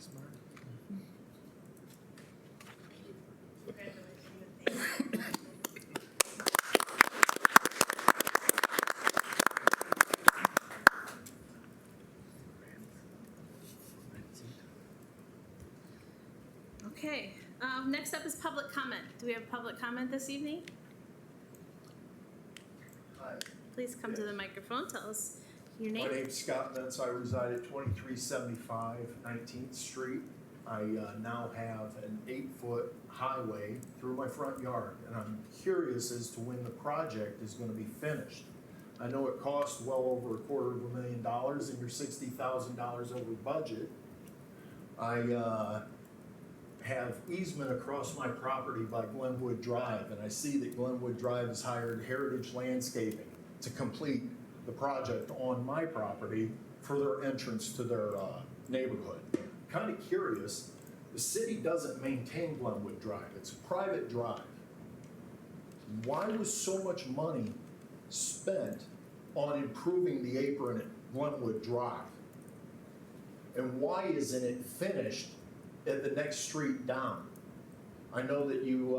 Okay, next up is public comment. Do we have public comment this evening? Hi, Please come to the microphone, tell us your my name. name's Scott Mintz. I reside at 2375 19th Street. I now have an 8-foot highway through my front yard, and I'm curious as to when the project is gonna be finished. I know it cost well over $250,000 and you're $60,000 over budget. I have easement across my property by Glenwood Drive, and I see that Glenwood Drive has hired Heritage Landscaping to complete the project on my property for their entrance to their neighborhood. Kind of curious, the city doesn't maintain Glenwood Drive, it's a private drive. Why was so much money spent on improving the apron at Glenwood Drive? And why isn't it finished at the next street down? I know that you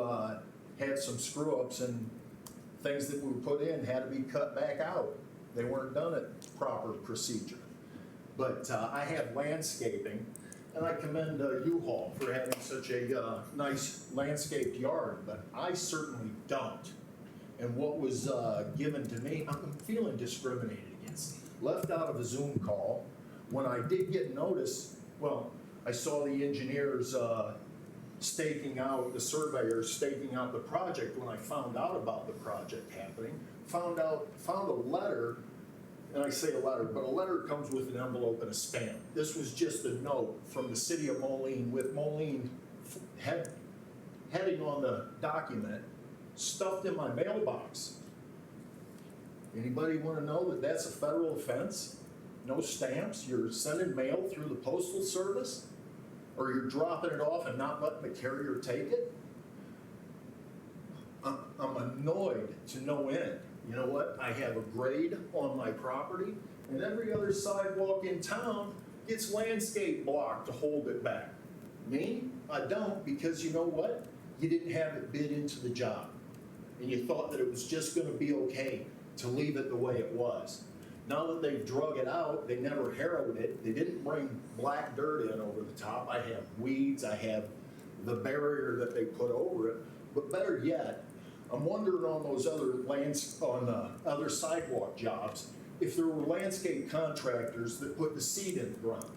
had some screw-ups and things that were put in had to be cut back out. They weren't done at proper procedure. But I have landscaping, and I commend U-Haul for having such a nice landscaped yard, but I certainly don't. And what was given to me, I'm feeling discriminated against. Left out of a Zoom call. When I did get notice, well, I saw the engineers staking out, the surveyors staking out the project. When I found out about the project happening, found a letter, and I say a letter, but a letter comes with an envelope and a stamp. This was just a note from the city of Moline with Moline heading on the document, stuffed in my mailbox. Anybody want to know that that's a federal offense? No stamps, you're sending mail through the postal service? Or you're dropping it off and not letting the carrier take it? I'm annoyed to no end. You know what? I have a grade on my property, and every other sidewalk in town gets landscape block to hold it back. Me? I don't, because you know what? You didn't have it bid into the job. And you thought that it was just gonna be okay to leave it the way it was. Now that they've drug it out, they never harrowed it, they didn't bring black dirt in over the top. I have weeds, I have the barrier that they put over it. But better yet, I'm wondering on those other sidewalk jobs, if there were landscape contractors that put the seed in the ground.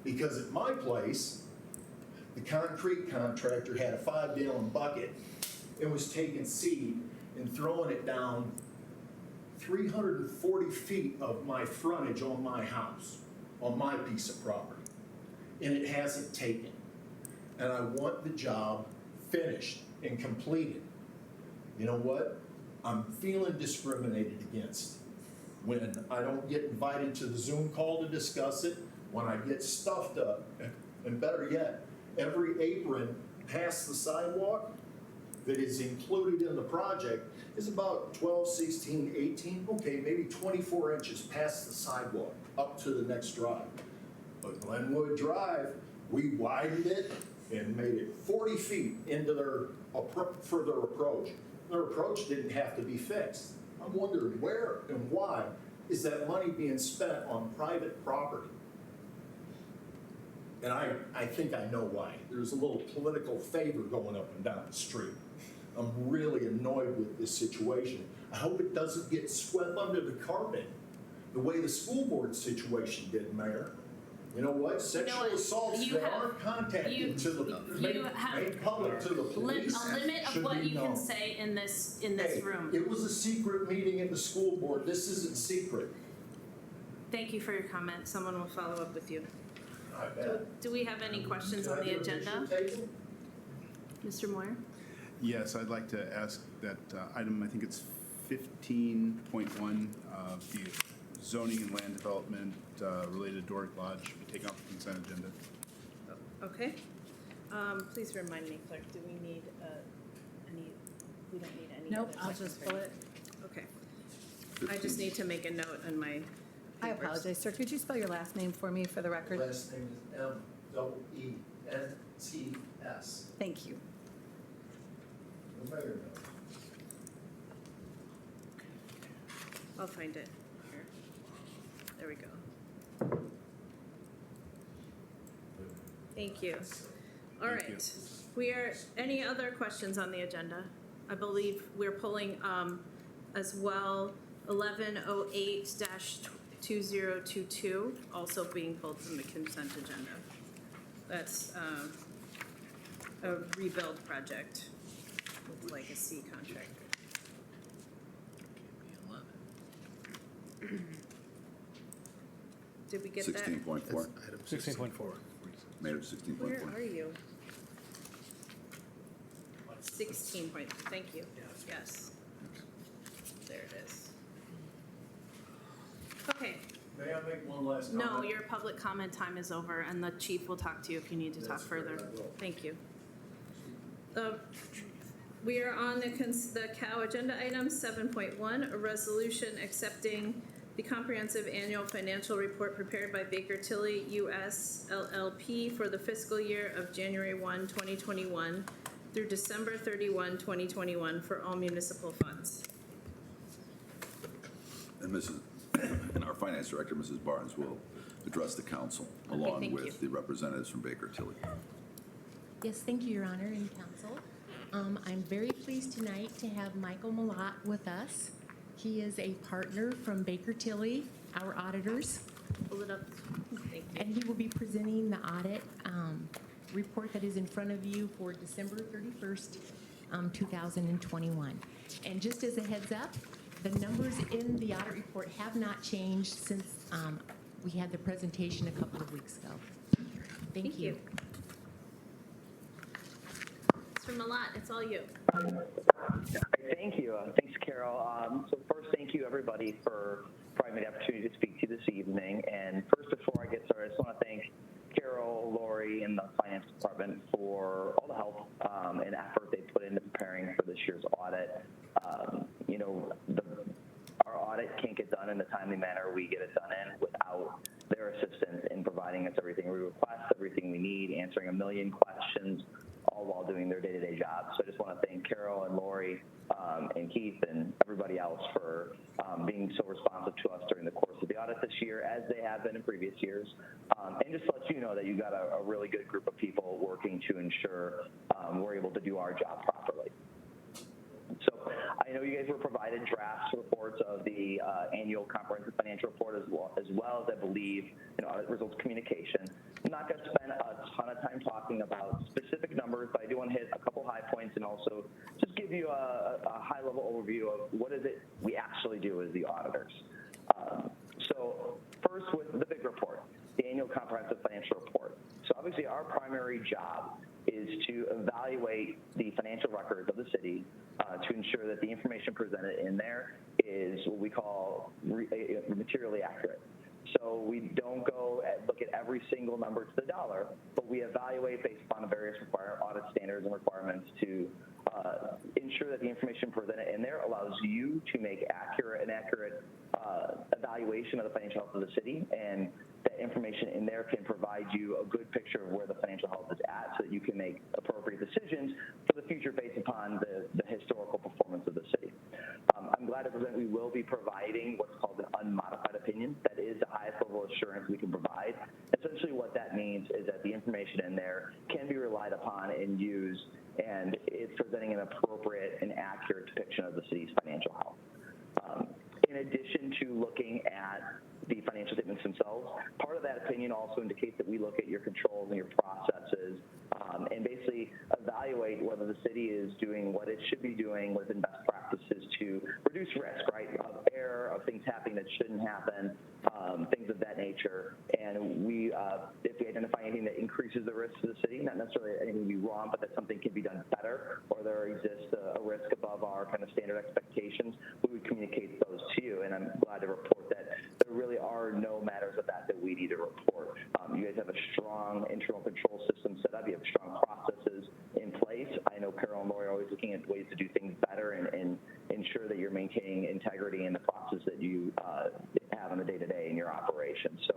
Because at my place, the concrete contractor had a 5-gallon bucket and was taking seed and throwing it down 340 feet of my frontage on my house, on my piece of property. And it hasn't taken. And I want the job finished and completed. You know what? I'm feeling discriminated against when I don't get invited to the Zoom call to discuss it, when I get stuffed up, and better yet, every apron past the sidewalk that is included in the project is about 12, 16, 18, okay, maybe 24 inches past the sidewalk up to the next drive. But Glenwood Drive, we widened it and made it 40 feet into for their approach. Their approach didn't have to be fixed. I'm wondering where and why is that money being spent on private property? And I think I know why. There's a little political favor going up and down the street. I'm really annoyed with this situation. I hope it doesn't get swept under the carpet the way the school board situation did, Mayor. You know what? Sexual assaults that aren't contacted to the made public to the police. A limit of should what be you can known. say in this Hey, room. it was a secret meeting at the school board. This isn't secret. Thank you for your comment. Someone will follow up with you. I bet. Do we have any questions Can on I the get a agenda? picture taken? Mr. Moyer? Yes, I'd like to ask that item, I think it's 15.1, the zoning and land development related Doric Lodge, be taken off the consent agenda. Okay. Please remind me, Clerk, do we need we don't need any? Nope, other I'll just seconds, pull right? it. Okay. I just need to make a note on my I apologize, sir. Could you spell your last name for me for the record? Last name is M-E-E-N-T-S. Thank you. The mayor knows. I'll find it. Here. There we go. Thank you. All Thank you. right. Any other questions on the agenda? I believe we're pulling as well 1108-2022, also being pulled from the consent agenda. That's a rebuild project with legacy contractor. Did we get that? 16.4, 16.4. made it 16.4. Where are you? 16 point, thank you. Yes. There it is. Okay, May I make one last comment? no, your public comment time is over, and the chief will talk to you if you need to talk That's great, further. I will. Thank you. We are on the COW agenda item 7.1, a resolution accepting the comprehensive annual financial report prepared by Baker Tilly US LLP for the fiscal year of January 1, 2021 through December 31, 2021 for all municipal funds. And our finance director, Mrs. Barnes, will address the council along thank you. with the representatives from Baker Tilly. Yes, thank you, Your Honor and Council. I'm very pleased tonight to have Michael Malat with us. He is a partner from Baker Tilly, our auditors, Pull it up. Thank you. and he will be presenting the audit report that is in front of you for December 31st, 2021. And just as a heads up, the numbers in the audit report have not changed since we had the presentation a couple of weeks ago. Thank you. Mr. Malat, it's all you. Thank you. Thanks, Carol. So first, thank you, everybody, for providing me the opportunity to speak to you this evening. And first, before I get started, I just want to thank Carol, Lori, and the finance department for all the help and effort they put into preparing for this year's audit. Our audit can't get done in the timely manner we get it done in without their assistance in providing us everything we request, everything we need, answering a million questions, all while doing their day-to-day jobs. So I just want to thank Carol and Lori and Keith and everybody else for being so responsive to us during the course of the audit this year, as they have been in previous years. And just to let you know that you got a really good group of people working to ensure we're able to do our job properly. So I know you guys were provided draft reports of the annual comprehensive financial report as well as I believe in audit results communication. I'm not going to spend a ton of time talking about specific numbers, but I do want to hit a couple high points and also just give you a high-level overview of what is it we actually do as the auditors. So first with the big report, the annual comprehensive financial report. So obviously our primary job is to evaluate the financial records of the city to ensure that the information presented in there is what we call materially accurate. So we don't go look at every single number to the dollar, but we evaluate based upon various audit standards and requirements to ensure that the information presented in there allows you to make accurate evaluation of the financial health of the city, and that information in there can provide you a good picture of where the financial health is at so that you can make appropriate decisions for the future based upon the historical performance of the city. I'm glad to present we will be providing what's called an unmodified opinion. That is the highest level of assurance we can provide. Essentially what that means is that the information in there can be relied upon and used, and it's presenting an appropriate and accurate depiction of the city's financial health. In addition to looking at the financial statements themselves, part of that opinion also indicates that we look at your controls and your processes and basically evaluate whether the city is doing what it should be doing within best practices to reduce risk, right, of error, of things happening that shouldn't happen, things of that nature. And we, if we identify anything that increases the risk to the city, not necessarily anything be wrong, but that something can be done better, or there exists a risk above our kind of standard expectations, we would communicate those to you. And I'm glad to report that there really are no matters of that we need to report. You guys have a strong internal control system set up. You have strong processes in place. I know Carol and Lori are always looking at ways to do things better and ensure that you're maintaining integrity in the process that you have on the day-to-day in your operation. So,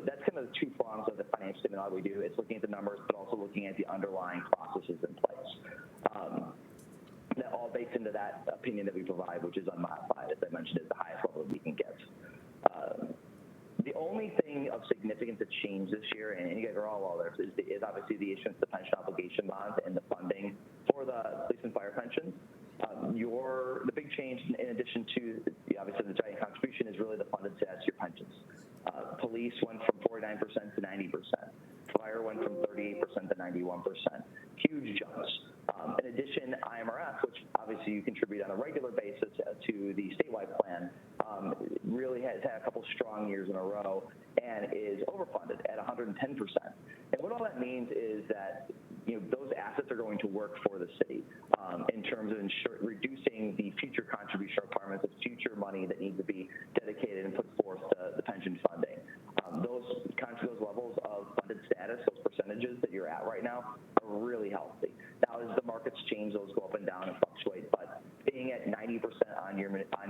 that's kind of the two prongs of the financial statement audit we do. It's looking at the numbers, but also looking at the underlying processes in place. That all baked into that opinion that we provide, which is unmodified, as I mentioned, is the highest level that we can get. The only thing of significance that changed this year, and you guys are all aware, is obviously the issuance of the pension obligation bonds and the funding for the police and fire pensions. The big change, in addition to obviously the giant contribution, is really the funded status of your pensions. Police went from 49% to 90%. Fire went from 38% to 91%. Huge jumps. In addition, IMRF, which obviously you contribute on a regular basis to the statewide plan, really has had a couple strong years in a row and is overfunded at 110%. And what all that means is that those assets are going to work for the city in terms of reducing the future contribution requirements of future money that needs to be dedicated and put forth to the pension funding. Those levels of funded status, those percentages that you're at right now, are really healthy. Now, as the markets change, those go up and down and fluctuate, but being at 90% on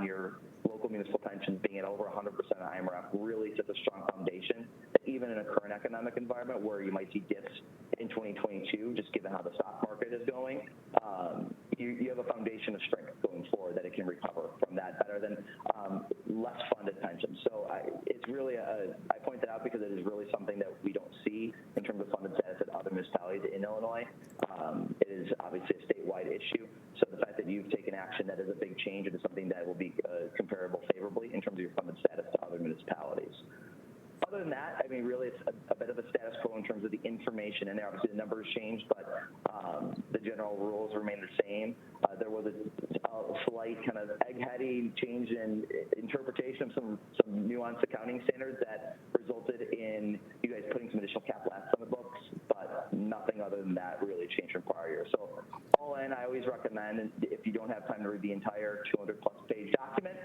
your local municipal pensions, being at over 100% on IMRF, really sets a strong foundation that even in a current economic environment where you might see dips in 2022, just given how the stock market is going, you have a foundation of strength going forward that it can recover from that better than less funded pensions. So it's really, I point that out because it is really something that we don't see in terms of funded status at other municipalities in Illinois. It is obviously a statewide issue. So the fact that you've taken action, that is a big change. It is something that will be comparable favorably in terms of your funded status to other municipalities. Other than that, I mean, really it's a bit of a status quo in terms of the information, and obviously the numbers changed, but the general rules remain the same. There was a slight kind of egg-heady change in interpretation of some nuanced accounting standards that resulted in you guys putting some additional capital assets on the books, but nothing other than that really changed from prior years. So all in, I always recommend, if you don't have time to read the entire 200-plus page document,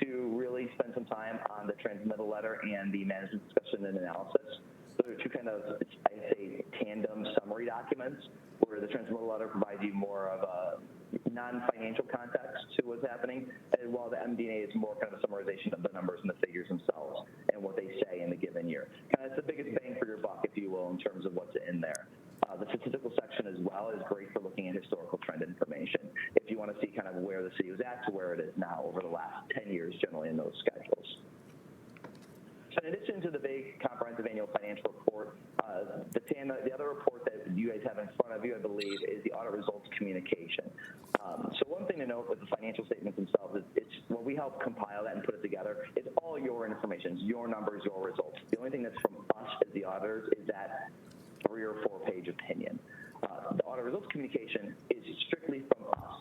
to really spend some time on the transmittal letter and the management discussion and analysis. Those are two kind of, I'd say, tandem summary documents where the transmittal letter provides you more of a non-financial context to what's happening, and while the MD&A is more kind of a summarization of the numbers and the figures themselves and what they say in the given year. Kind of it's the biggest bang for your buck, if you will, in terms of what's in there. The statistical section as well is great for looking at historical trend information. If you want to see kind of where the city was at to where it is now over the last 10 years, generally in those schedules. So in addition to the big comprehensive annual financial report, the other report that you guys have in front of you, I believe, is the audit results communication. So one thing to note with the financial statements themselves is it's when we help compile that and put it together, it's all your information, your numbers, your results. The only thing that's from us as the auditors is that 3 or 4 page opinion. The audit results communication is strictly from us.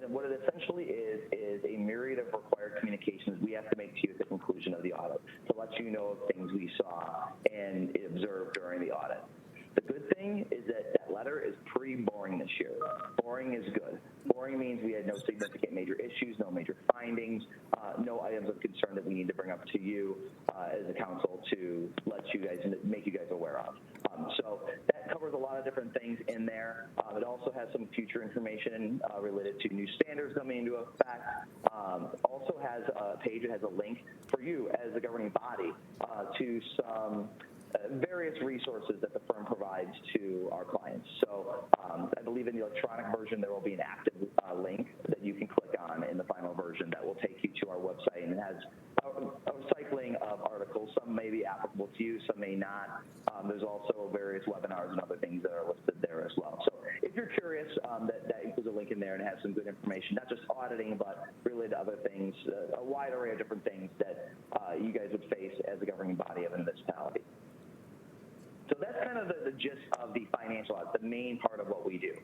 And what it essentially is a myriad of required communications we have to make to you at the conclusion of the audit to let you know of things we saw and observed during the audit. The good thing is that that letter is pretty boring this year. Boring is good. Boring means we had no significant major issues, no major findings, no items of concern that we need to bring up to you as a council to let you guys, make you guys aware of. So that covers a lot of different things in there. It also has some future information related to new standards coming into effect. Also has a page that has a link for you as the governing body to some various resources that the firm provides to our clients. So I believe in the electronic version there will be an active link that you can click on in the final version that will take you to our website, and it has a recycling of articles. Some may be applicable to you, some may not. There's also various webinars and other things that are listed there as well. So if you're curious, that includes a link in there and has some good information, not just auditing, but related to other things, a wide array of different things that you guys would face as a governing body of a municipality. So that's kind of the gist of the financial audit, the main part of what we do.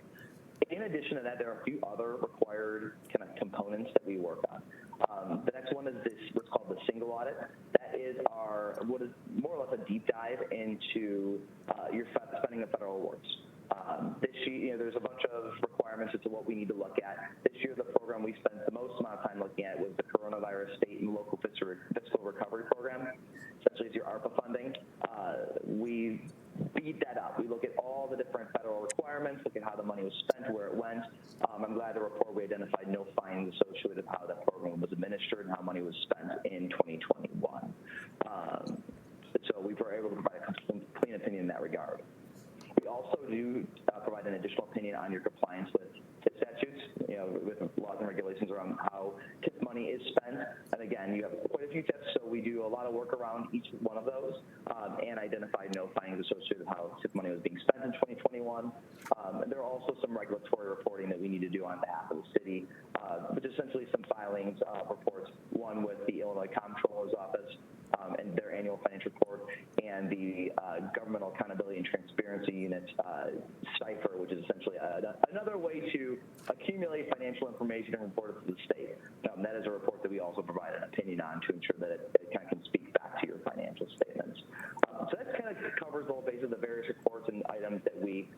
In addition to that, there are a few other required kind of components that we work on. The next one is what's called the Single Audit. That is what is more or less a deep dive into your spending of federal awards. This year, there's a bunch of requirements as to what we need to look at. This year, the program we spent the most amount of time looking at was the Coronavirus State and Local Fiscal Recovery Program. Essentially, it's your ARPA funding. We beat that up. We look at all the different federal requirements, look at how the money was spent, where it went. I'm glad to report we identified no findings associated with how that program was administered and how money was spent in 2021. on your compliance with TIP statutes, with laws and regulations around how TIP money is spent. And again, you have quite a few tips, so we do a lot of work around each one of those and identified no findings associated with how TIP money was being spent in 2021. There are also some regulatory reporting that we need to do on behalf of the city, which is essentially some filings, reports, one with the Illinois Comptroller's Office and their annual financial report, and the Governmental Accountability and Transparency Unit cipher, which is essentially another way to accumulate financial information and report it to the state. That is a report that we also provide an opinion on to ensure that it kind of can speak back to your financial statements. So that kind of covers the whole base of the various reports and items that we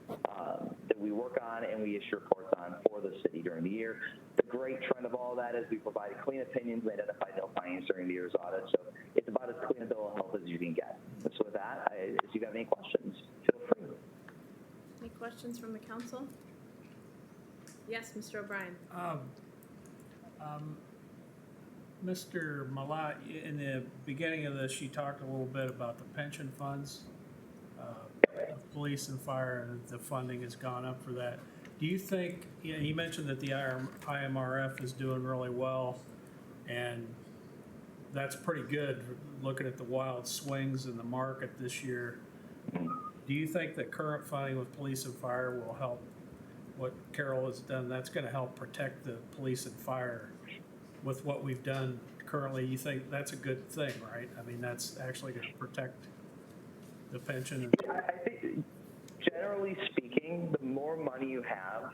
work on and we issue reports on for the city during the year. The great trend of all that is we provide clean opinions and identify no findings during the year's audit. So it's about as clean a bill of health as you can get. And so with that, if you have any questions, feel free. Any questions from the council? Yes, Mr. O'Brien. Mr. Malat, in the beginning of this, you talked a little bit about the pension funds of police and fire, and the funding has gone up for that. Do you think, you mentioned that the IMRF is doing really well, and that's pretty good, looking at the wild swings in the market this year. Do you think that current funding with police and fire will help what Carol has done? That's going to help protect the police and fire with what we've done currently. You think that's a good thing, right? I mean, that's actually going to protect the pension. I think, generally speaking, the more money you have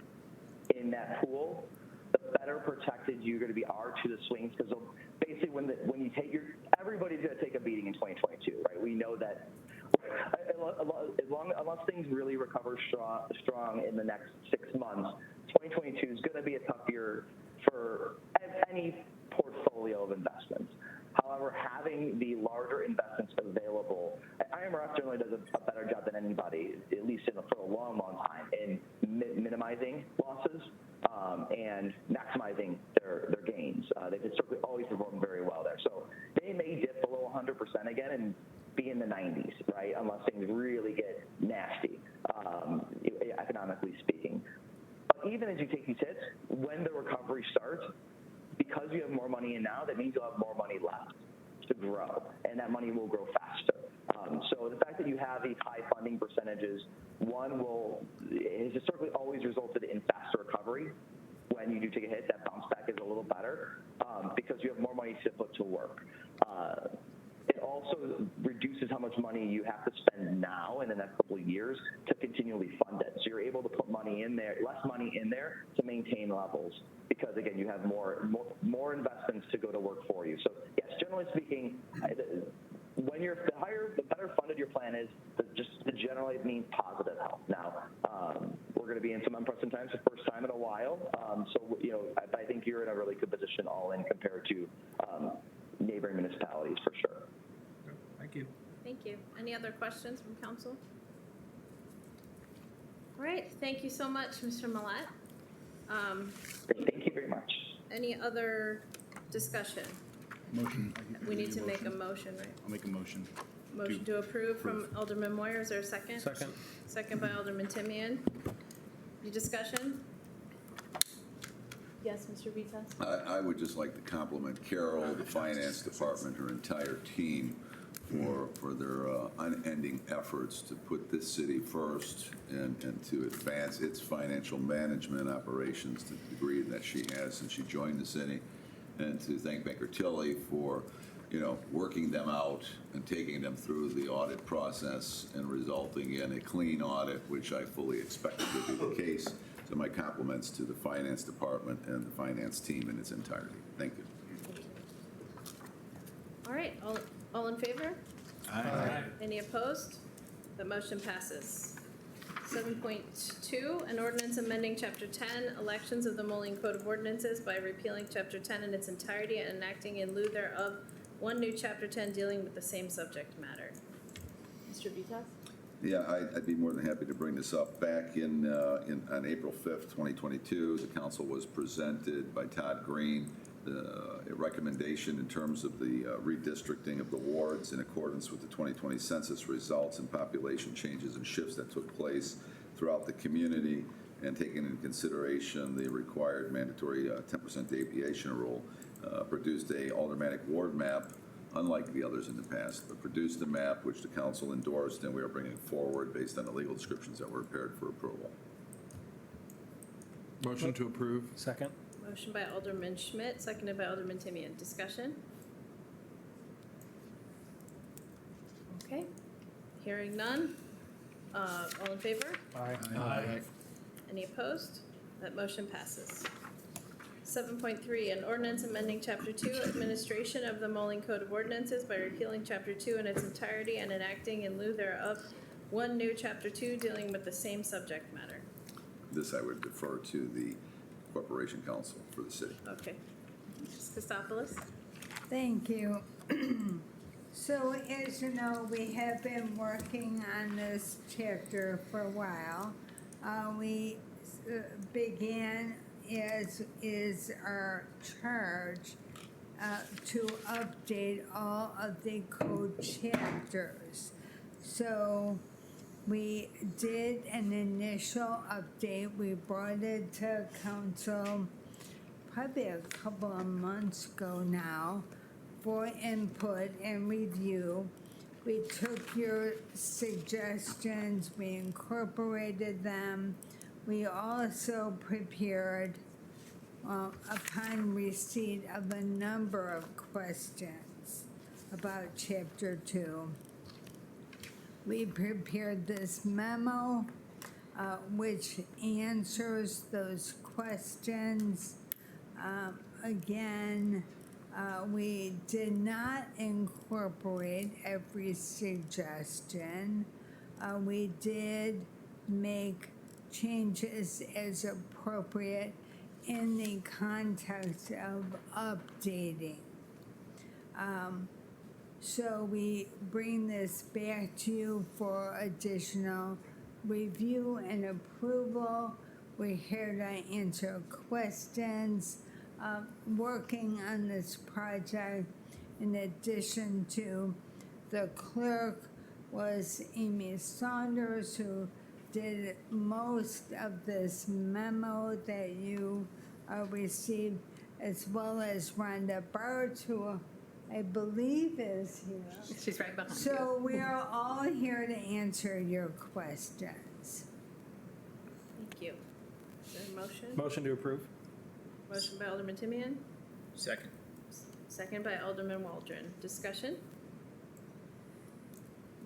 in that pool, the better protected you're going to be to the swings. Because basically, when you take everybody's going to take a beating in 2022, right? We know that. Unless things really recover strong in the next 6 months, 2022 is going to be a tough year for any portfolio of investments. However, having the larger investments available, IMRF generally does a better job than anybody, at least for a long time, in minimizing losses and maximizing their gains. They've historically always performed very well there. So they may dip below 100% again and be in the 90s, right, unless things really get nasty, economically speaking. But even as you take these hits, when the recovery starts, because you have more money in now, that means you'll have more money left to grow, and that money will grow faster. So the fact that you have these high funding percentages, has historically always resulted in faster recovery. When you do take a hit, that bounce back is a little better because you have more money to put to work. It also reduces how much money you have to spend now in the next couple of years to continually fund it. So you're able to put money in there, less money in there to maintain levels because, again, you have more investments to go to work for you. So, yes, generally speaking, when the better funded your plan is, just generally it means positive health. Now, we're going to be in some unprecedented times for the first time in a while. So, I think you're in a really good position all in compared to neighboring municipalities for sure. Thank you. Thank you. Any other questions from council? All right, thank you so much, Mr. Malat. Thank you very much. Any other discussion? Motion. We need to make a motion, right? I'll make a motion. Motion to approve from Alderman Moyer. Is there a second? Second. Second by Alderman Timian. Any discussion? Yes, Mr. Vitas? I would just like to compliment Carol, the finance department, her entire team for their unending efforts to put this city first and to advance its financial management operations to the degree that she has since she joined the city. And to thank Baker Tilly for, working them out and taking them through the audit process and resulting in a clean audit, which I fully expected to be the case. So my compliments to the finance department and the finance team in its entirety. Thank you. All right, all in favor? Aye. Any opposed? The motion passes. 7.2, an ordinance amending Chapter 10, elections of the Moline Code of Ordinances by repealing Chapter 10 in its entirety and enacting in lieu thereof one new Chapter 10 dealing with the same subject matter. Mr. Vitas? Yeah, I'd be more than happy to bring this up. Back on April 5th, 2022, the council was presented by Todd Green a recommendation in terms of the redistricting of the wards in accordance with the 2020 census results and population changes and shifts that took place throughout the community. and taking into consideration the required mandatory 10% deviation rule, produced a aldermanic ward map, unlike the others in the past, but produced a map which the council endorsed, and we are bringing forward based on the legal descriptions that were prepared for approval. Motion to approve. Second? Motion by Alderman Schmidt, seconded by Alderman Timian. Discussion? Okay, hearing none. All in favor? Aye. Any opposed? That motion passes. 7.3, an ordinance amending Chapter 2, Administration of the Moline Code of Ordinances by repealing Chapter 2 in its entirety and enacting in lieu thereof one new Chapter 2 dealing with the same subject matter. This I would defer to the Corporation Council for the city. Okay. Ms. Christopoulos? Thank you. So as you know, we have been working on this chapter for a while. We began, as is our charge, to update all of the code chapters. So we did an initial update. We brought it to council probably a couple of months ago now for input and review. We took your suggestions, we incorporated them. We also prepared, upon receipt of a number of questions about Chapter 2, we prepared this memo, which answers those questions. Again, we did not incorporate every suggestion. We did make changes as appropriate in the context of updating. So we bring this back to you for additional review and approval. We're here to answer questions. Working on this project, in addition to the clerk, was Amy Saunders, who did most of this memo that you received, as well as Rhonda Bart, who I believe is here. She's right behind you. So we are all here to answer your questions. Thank you. Is there a motion? Motion to approve? Motion by Alderman Timian, Second. second by Alderman Waldron. Discussion?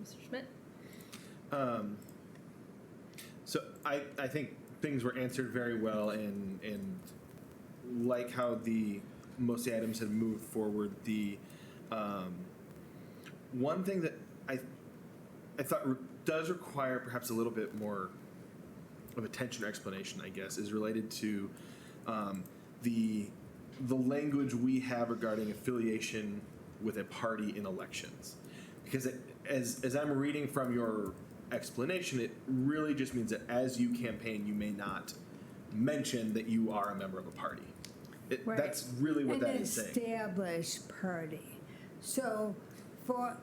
Mr. Schmidt? So I think things were answered very well, and like how most of the items have moved forward. The one thing that I thought does require perhaps a little bit more of attention or explanation, I guess, is related to the language we have regarding affiliation with a party in elections. Because as I'm reading from your explanation, it really just means that as you campaign, you may not mention that you are a member of a party. Right. That's really what that is saying. An established party. So for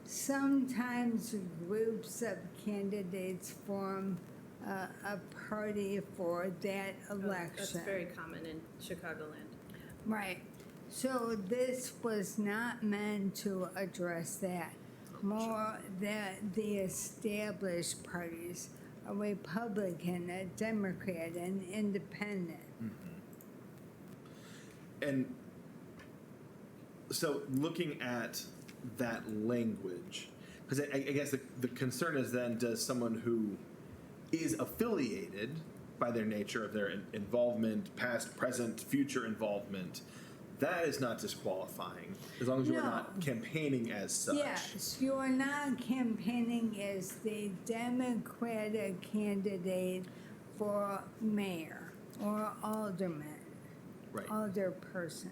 sometimes groups of candidates form a party for that election. That's very common in Chicagoland. Right. So this was not meant to address that. More that the established parties, a Republican, a Democrat, an Independent. And so looking at that language, because I guess the concern is then, does someone who is affiliated by their nature of their involvement, past, present, future involvement, that is not disqualifying as long as you are not campaigning as such. Yes, you are not campaigning as the Democratic candidate for mayor or alderman. Right. Alderperson.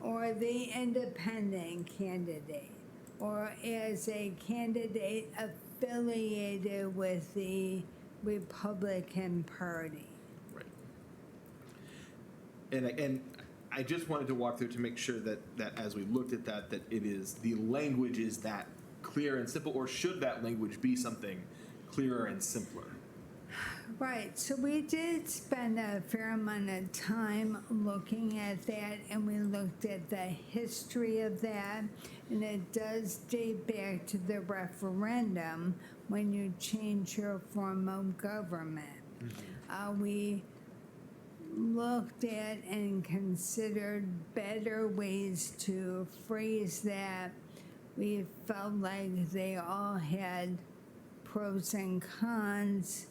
Or the independent candidate, or as a candidate affiliated with the Republican Party. Right. And I just wanted to walk through to make sure that as we looked at that it is, the language is that clear and simple, or should that language be something clearer and simpler. Right, so we did spend a fair amount of time looking at that, and we looked at the history of that, and it does date back to the referendum when you change your form of government. We looked at and considered better ways to phrase that. We felt like they all had pros and cons,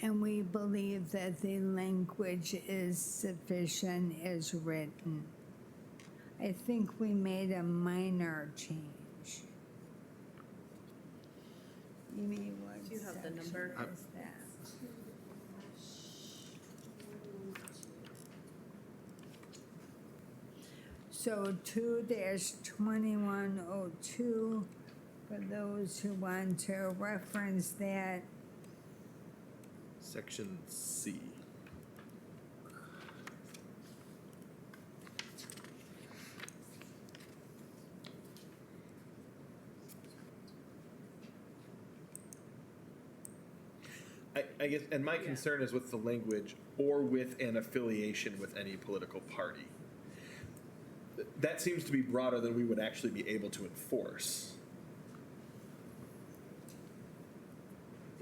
and we believe that the language is sufficient as written. I think we made a minor change. You mean what Do you have the section number? is that? So 2-2102, for those who want to reference that. Section C. I guess, and my concern is with the language or with an affiliation with any political party. That seems to be broader than we would actually be able to enforce.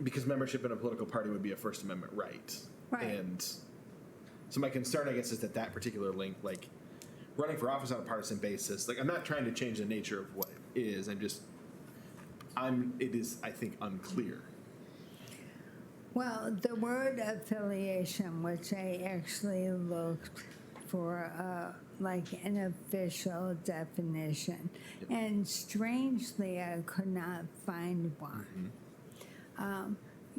Because membership in a political party would be a First Amendment right. Right. And so my concern, I guess, is that that particular link, like running for office on a partisan basis, like I'm not trying to change the nature of what it is. It is, I think, unclear. Well, the word affiliation, which I actually looked for like an official definition, and strangely I could not find one.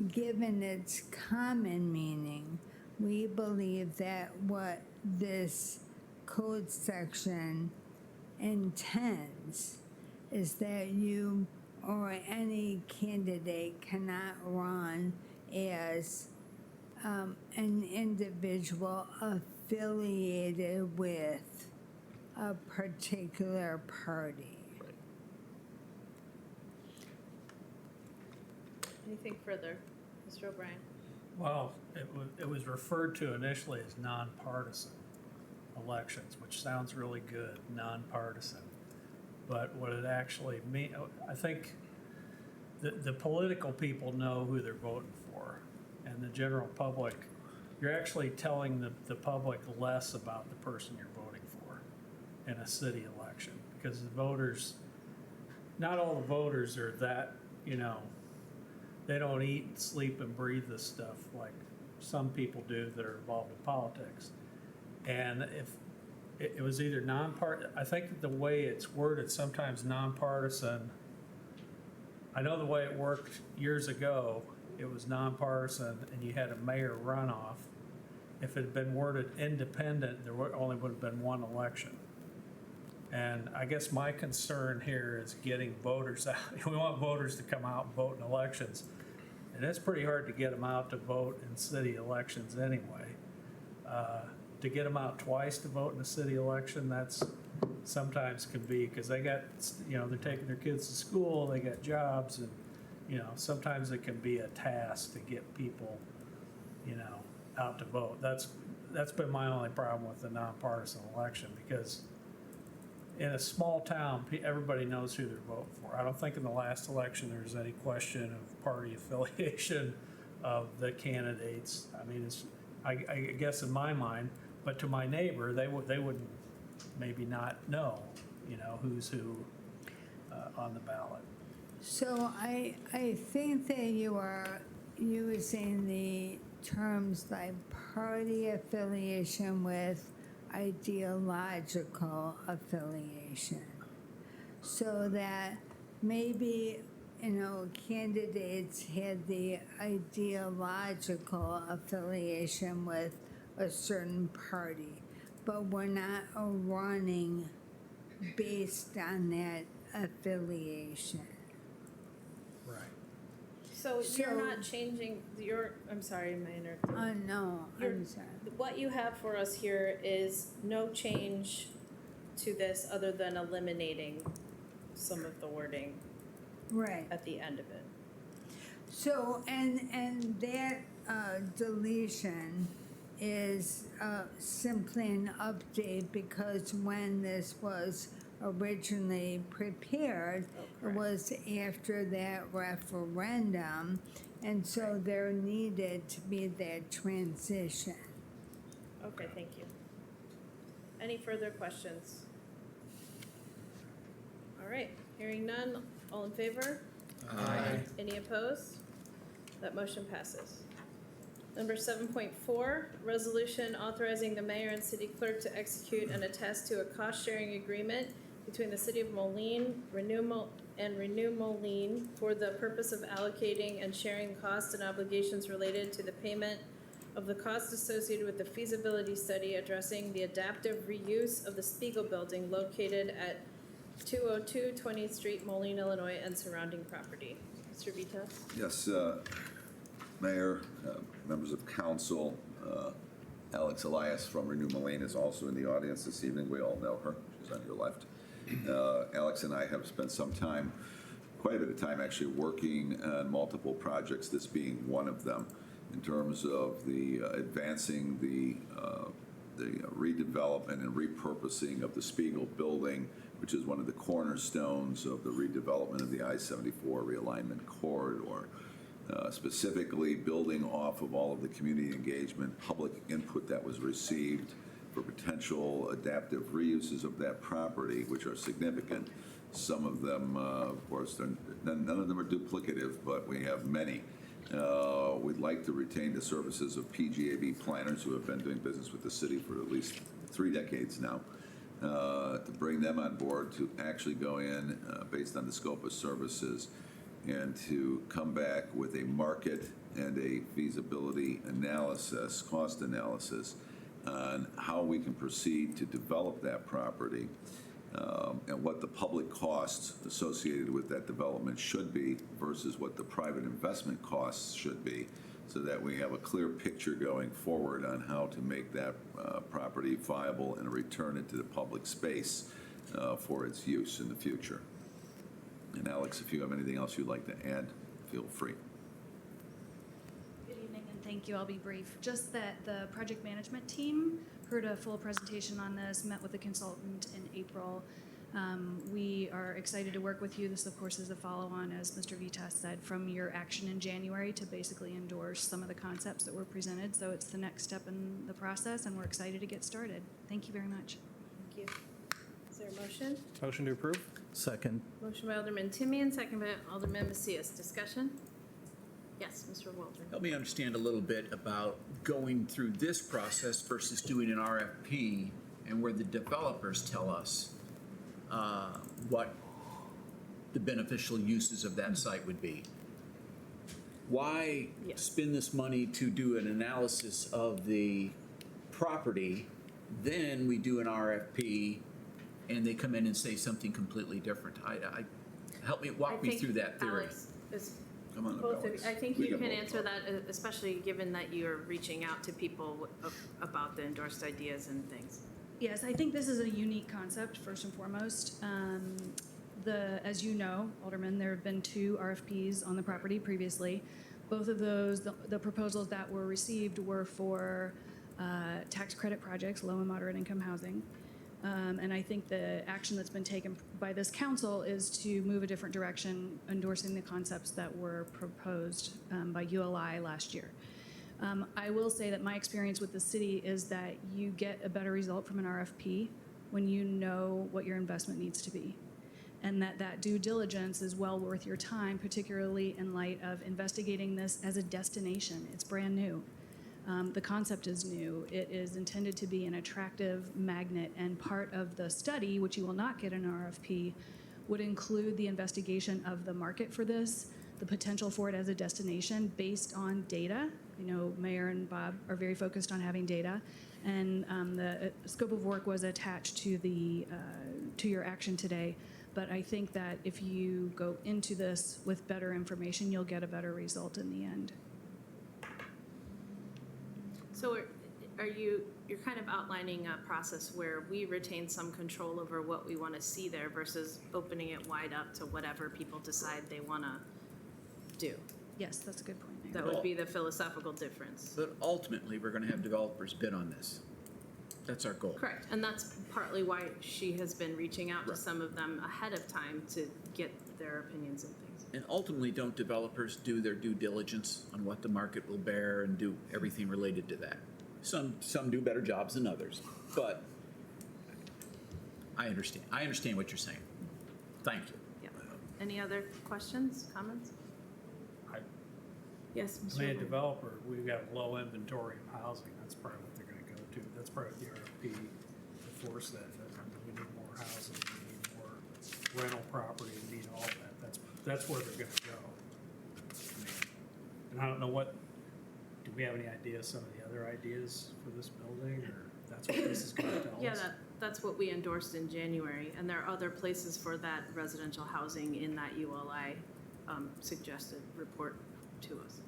Given its common meaning, we believe that what this code section intends is that you or any candidate cannot run as an individual affiliated with a particular party. Anything further? Mr. O'Brien? Well, it was referred to initially as nonpartisan elections, which sounds really good, nonpartisan. But what it actually means, I think the political people know who they're voting for, and the general public, you're actually telling the public less about the person you're voting for in a city election, because the voters, not all the voters are that, they don't eat, sleep, and breathe this stuff like some people do that are involved in politics. And if it was either I think the way it's worded, sometimes nonpartisan. I know the way it worked years ago, it was nonpartisan and you had a mayor runoff. If it had been worded independent, there only would have been one election. And I guess my concern here is getting voters out. We want voters to come out and vote in elections. And it's pretty hard to get them out to vote in city elections anyway. To get them out twice to vote in a city election, that's sometimes can be, because they got, they're taking their kids to school, they got jobs, and, sometimes it can be a task to get people, out to vote. That's been my only problem with the nonpartisan election, because in a small town, everybody knows who they're voting for. I don't think in the last election there was any question of party affiliation of the candidates. I mean, I guess in my mind, but to my neighbor, they wouldn't maybe not know, who's who on the ballot. So I think that you were using the terms like party affiliation with ideological affiliation, so that maybe candidates had the ideological affiliation with a certain party, but we're not running based on that affiliation. Right. So you're not changing I'm sorry, my interrupted. No, I'm sorry. What you have for us here is no change to this other than eliminating some of the wording Right. at the end of it. So, and that deletion is simply an update because when this was originally prepared, it was after that referendum, and so there needed to be that transition. Okay, thank you. Any further questions? All right, hearing none, all in favor? Aye. Any opposed? That motion passes. Number 7.4, resolution authorizing the mayor and city clerk to execute and attest to a cost-sharing agreement between the city of Moline, Renew Moline for the purpose of allocating and sharing costs and obligations related to the payment of the costs associated with the feasibility study addressing the adaptive reuse of the Spiegel building located at 202 20th Street, Moline, Illinois, and surrounding property. Mr. Vita? Yes, Mayor, members of council, Alex Elias from Renew Moline is also in the audience this evening. We all know her. She's on your left. Alex and I have spent some time, quite a bit of time actually, working on multiple projects, this being one of them, in terms of the advancing the redevelopment and repurposing of the Spiegel building, which is one of the cornerstones of the redevelopment of the I-74 realignment corridor. Specifically building off of all of the community engagement, public input that was received for potential adaptive reuses of that property, which are significant. Some of them, of course, none of them are duplicative, but we have many. We'd like to retain the services of PGAB planners who have been doing business with the city for at least 3 decades now, to bring them on board to actually go in based on the scope of services and to come back with a market and a feasibility analysis, cost analysis, on how we can proceed to develop that property and what the public costs associated with that development should be versus what the private investment costs should be, so that we have a clear picture going forward on how to make that property viable and return it to the public space for its use in the future. And Alex, if you have anything else you'd like to add, feel free. Good evening, and thank you. I'll be brief. Just that the project management team heard a full presentation on this, met with the consultant in April. We are excited to work with you. This, of course, is a follow-on, as Mr. Vitas said, from your action in January to basically endorse some of the concepts that were presented. So it's the next step in the process, and we're excited to get started. Thank you very much. Thank you. Is there a motion? Motion to approve? Second. Motion by Alderman Timian, second by Alderman Macias. Discussion? Yes, Mr. Waldron. Help me understand a little bit about going through this process versus doing an RFP, and where the developers tell us what the beneficial uses of that site would be. Why Yes. spend this money to do an analysis of the property, then we do an RFP, and they come in and say something completely different? Help me, walk me through that theory. Alex is Come on up, both of you. Alex. I think We you can can both answer talk. that, especially given that you're reaching out to people about the endorsed ideas and things. Yes, I think this is a unique concept, first and foremost. As you know, Alderman, there have been 2 RFPs on the property previously. Both of those, the proposals that were received were for tax credit projects, low and moderate income housing. And I think the action that's been taken by this council is to move a different direction, endorsing the concepts that were proposed by ULI last year. I will say that my experience with the city is that you get a better result from an RFP when you know what your investment needs to be, and that due diligence is well worth your time, particularly in light of investigating this as a destination. It's brand new. The concept is new. It is intended to be an attractive magnet, and part of the study, which you will not get in an RFP, would include the investigation of the market for this, the potential for it as a destination based on data. You know, Mayor and Bob are very focused on having data, and the scope of work was attached to to your action today. But I think that if you go into this with better information, you'll get a better result in the end. So you're kind of outlining a process where we retain some control over what we want to see there versus opening it wide up to whatever people decide they want to do. Yes, that's a good point, Mayor. That would be the philosophical difference. But ultimately, we're gonna have developers bid on this. That's our goal. Correct, and that's partly why she has been reaching out to Right. some of them ahead of time to get their opinions and things. And ultimately, don't developers do their due diligence on what the market will bear and do everything related to that? Some do better jobs than others, but I understand what you're saying. Thank you. Yeah. Any other questions, comments? I- Yes, Mr. Be a O'Brien. developer, we've got a low inventory of housing, that's probably what they're gonna go to. That's part of the RFP to force that. We need more housing, we need more rental property, we need all that. That's where they're gonna go. I mean, and I don't know do we have any idea, some of the other ideas for this building, or that's what this is gonna tell us? Yeah, that's what we endorsed in January, and there are other places for that residential housing in that ULI suggested report to us.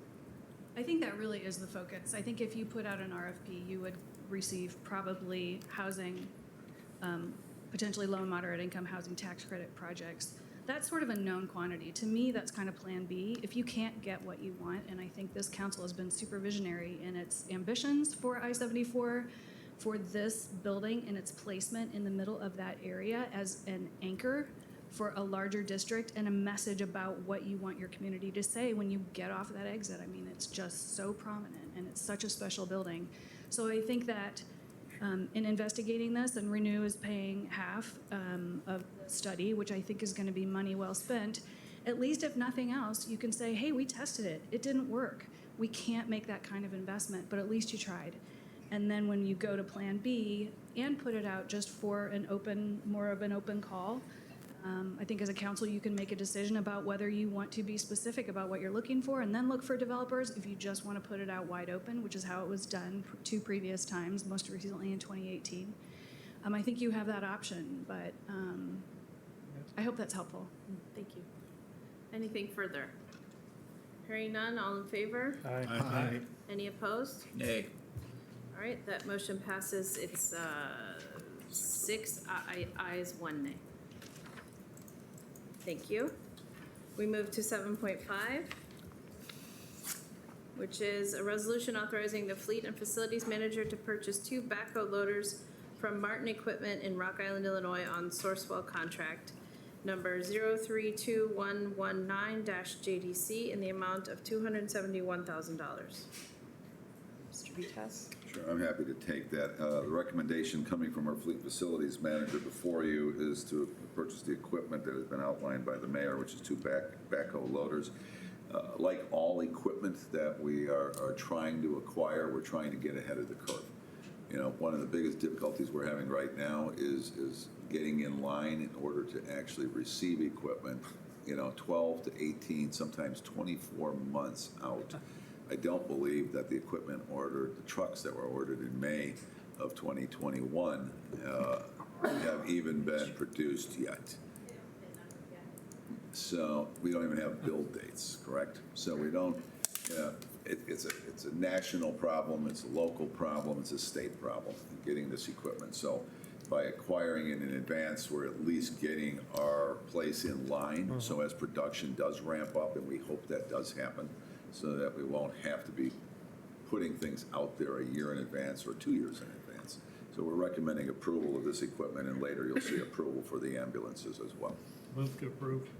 I think that really is the focus. I think if you put out an RFP, you would receive probably housing, potentially low and moderate income housing tax credit projects. That's sort of a known quantity. To me, that's kind of plan B. If you can't get what you want, and I think this council has been super visionary in its ambitions for I-74, for this building and its placement in the middle of that area as an anchor for a larger district and a message about what you want your community to say when you get off that exit. I mean, it's just so prominent and it's such a special building. So I think that in investigating this, and Renew is paying half of the study, which I think is going to be money well spent, at least if nothing else, you can say, hey, we tested it. It didn't work. We can't make that kind of investment, but at least you tried. And then when you go to Plan B and put it out just for more of an open call, I think as a council, you can make a decision about whether you want to be specific about what you're looking for and then look for developers. If you just want to put it out wide open, which is how it was done two previous times, most recently in 2018, I think you have that option, but I hope that's helpful. Thank you. Anything further? Hearing none, all in favor? Aye. Any opposed? Nay. All right, that motion passes. It's 6 ayes, 1 nay. Thank you. We move to 7.5, which is a resolution authorizing the fleet and facilities manager to purchase 2 backhoe loaders from Martin Equipment in Rock Island, Illinois on Sourcewell contract number 032119-JDC in the amount of $271,000. Mr. Vitas? Sure, I'm happy to take that. The recommendation coming from our fleet facilities manager before you is to purchase the equipment that has been outlined by the mayor, which is 2 backhoe loaders. Like all equipment that we are trying to acquire, we're trying to get ahead of the curve. You know, one of the biggest difficulties we're having right now is getting in line in order to actually receive equipment, 12 to 18, sometimes 24 months out. I don't believe that the equipment ordered, the trucks that were ordered in May of 2021 have even been produced yet. So we don't even have build dates, correct? So we don't, it's a national problem, it's a local problem, it's a state problem, getting this equipment. So by acquiring it in advance, we're at least getting our place in line. So as production does ramp up, and we hope that does happen, so that we won't have to be putting things out there a year in advance or 2 years in advance. So we're recommending approval of this equipment, and later you'll see approval for the ambulances as well. Move to approve.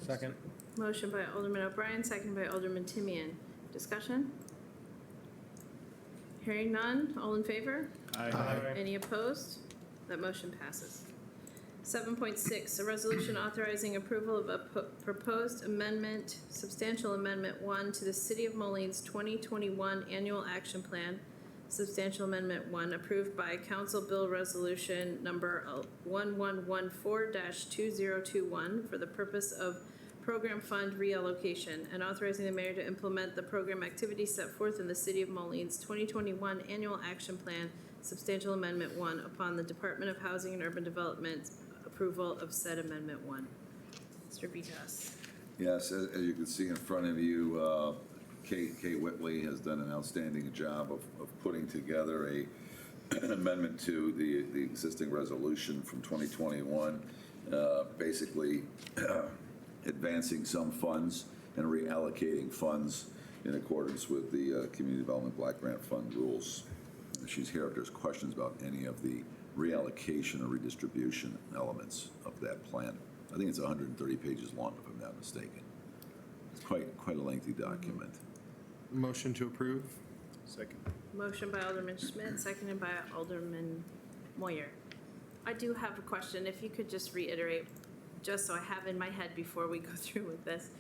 Second. Motion by Alderman O'Brien, second by Alderman Timian. Discussion? Hearing none, all in favor? Aye. Any opposed? That motion passes. 7.6, a resolution authorizing approval of a proposed amendment, substantial amendment 1 to the City of Moline's 2021 Annual Action Plan, substantial amendment 1, approved by Council Bill Resolution number 1114-2021 for the purpose of program fund reallocation, and authorizing the mayor to implement the program activities set forth in the City of Moline's 2021 Annual Action Plan, substantial amendment 1, upon the Department of Housing and Urban Development approval of said amendment 1. Mr. Vitas. Yes, as you can see in front of you, Kay Whitley has done an outstanding job of putting together an amendment to the existing resolution from 2021, basically advancing some funds and reallocating funds in accordance with the Community Development Block Grant Fund rules. She's here if there's questions about any of the reallocation or redistribution elements of that plan. I think it's 130 pages long, if I'm not mistaken. It's quite a lengthy document. Motion to approve? Second. Motion by Alderman Schmidt, seconded by Alderman Moyer. I do have a question. If you could just reiterate, just so I have in my head before we go through with this.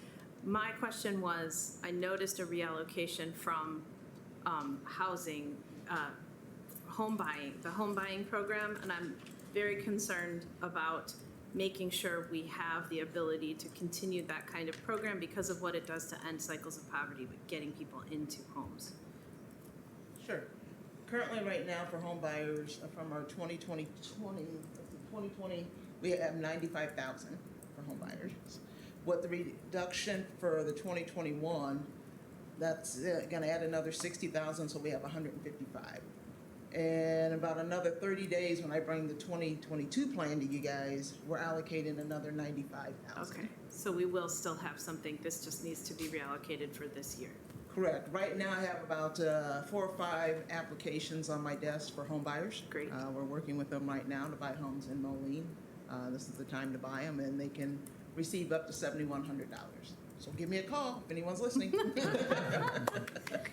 My question was, I noticed a reallocation from housing, home buying, the home buying program, and I'm very concerned about making sure we have the ability to continue that kind of program because of what it does to end cycles of poverty with getting people into homes. Sure. Currently, right now, for home buyers, from our 2020, we have 95,000 for home buyers. With the reduction for the 2021, that's gonna add another 60,000, so we have 155. And about another 30 days, when I bring the 2022 plan to you guys, we're allocating another 95,000. Okay, so we will still have something, this just needs to be reallocated for this year. Correct. Right now, I have about 4 or 5 applications on my desk for home buyers. Great. We're working with them right now to buy homes in Moline. This is the time to buy them, and they can receive up to $7,100. So give me a call if anyone's listening.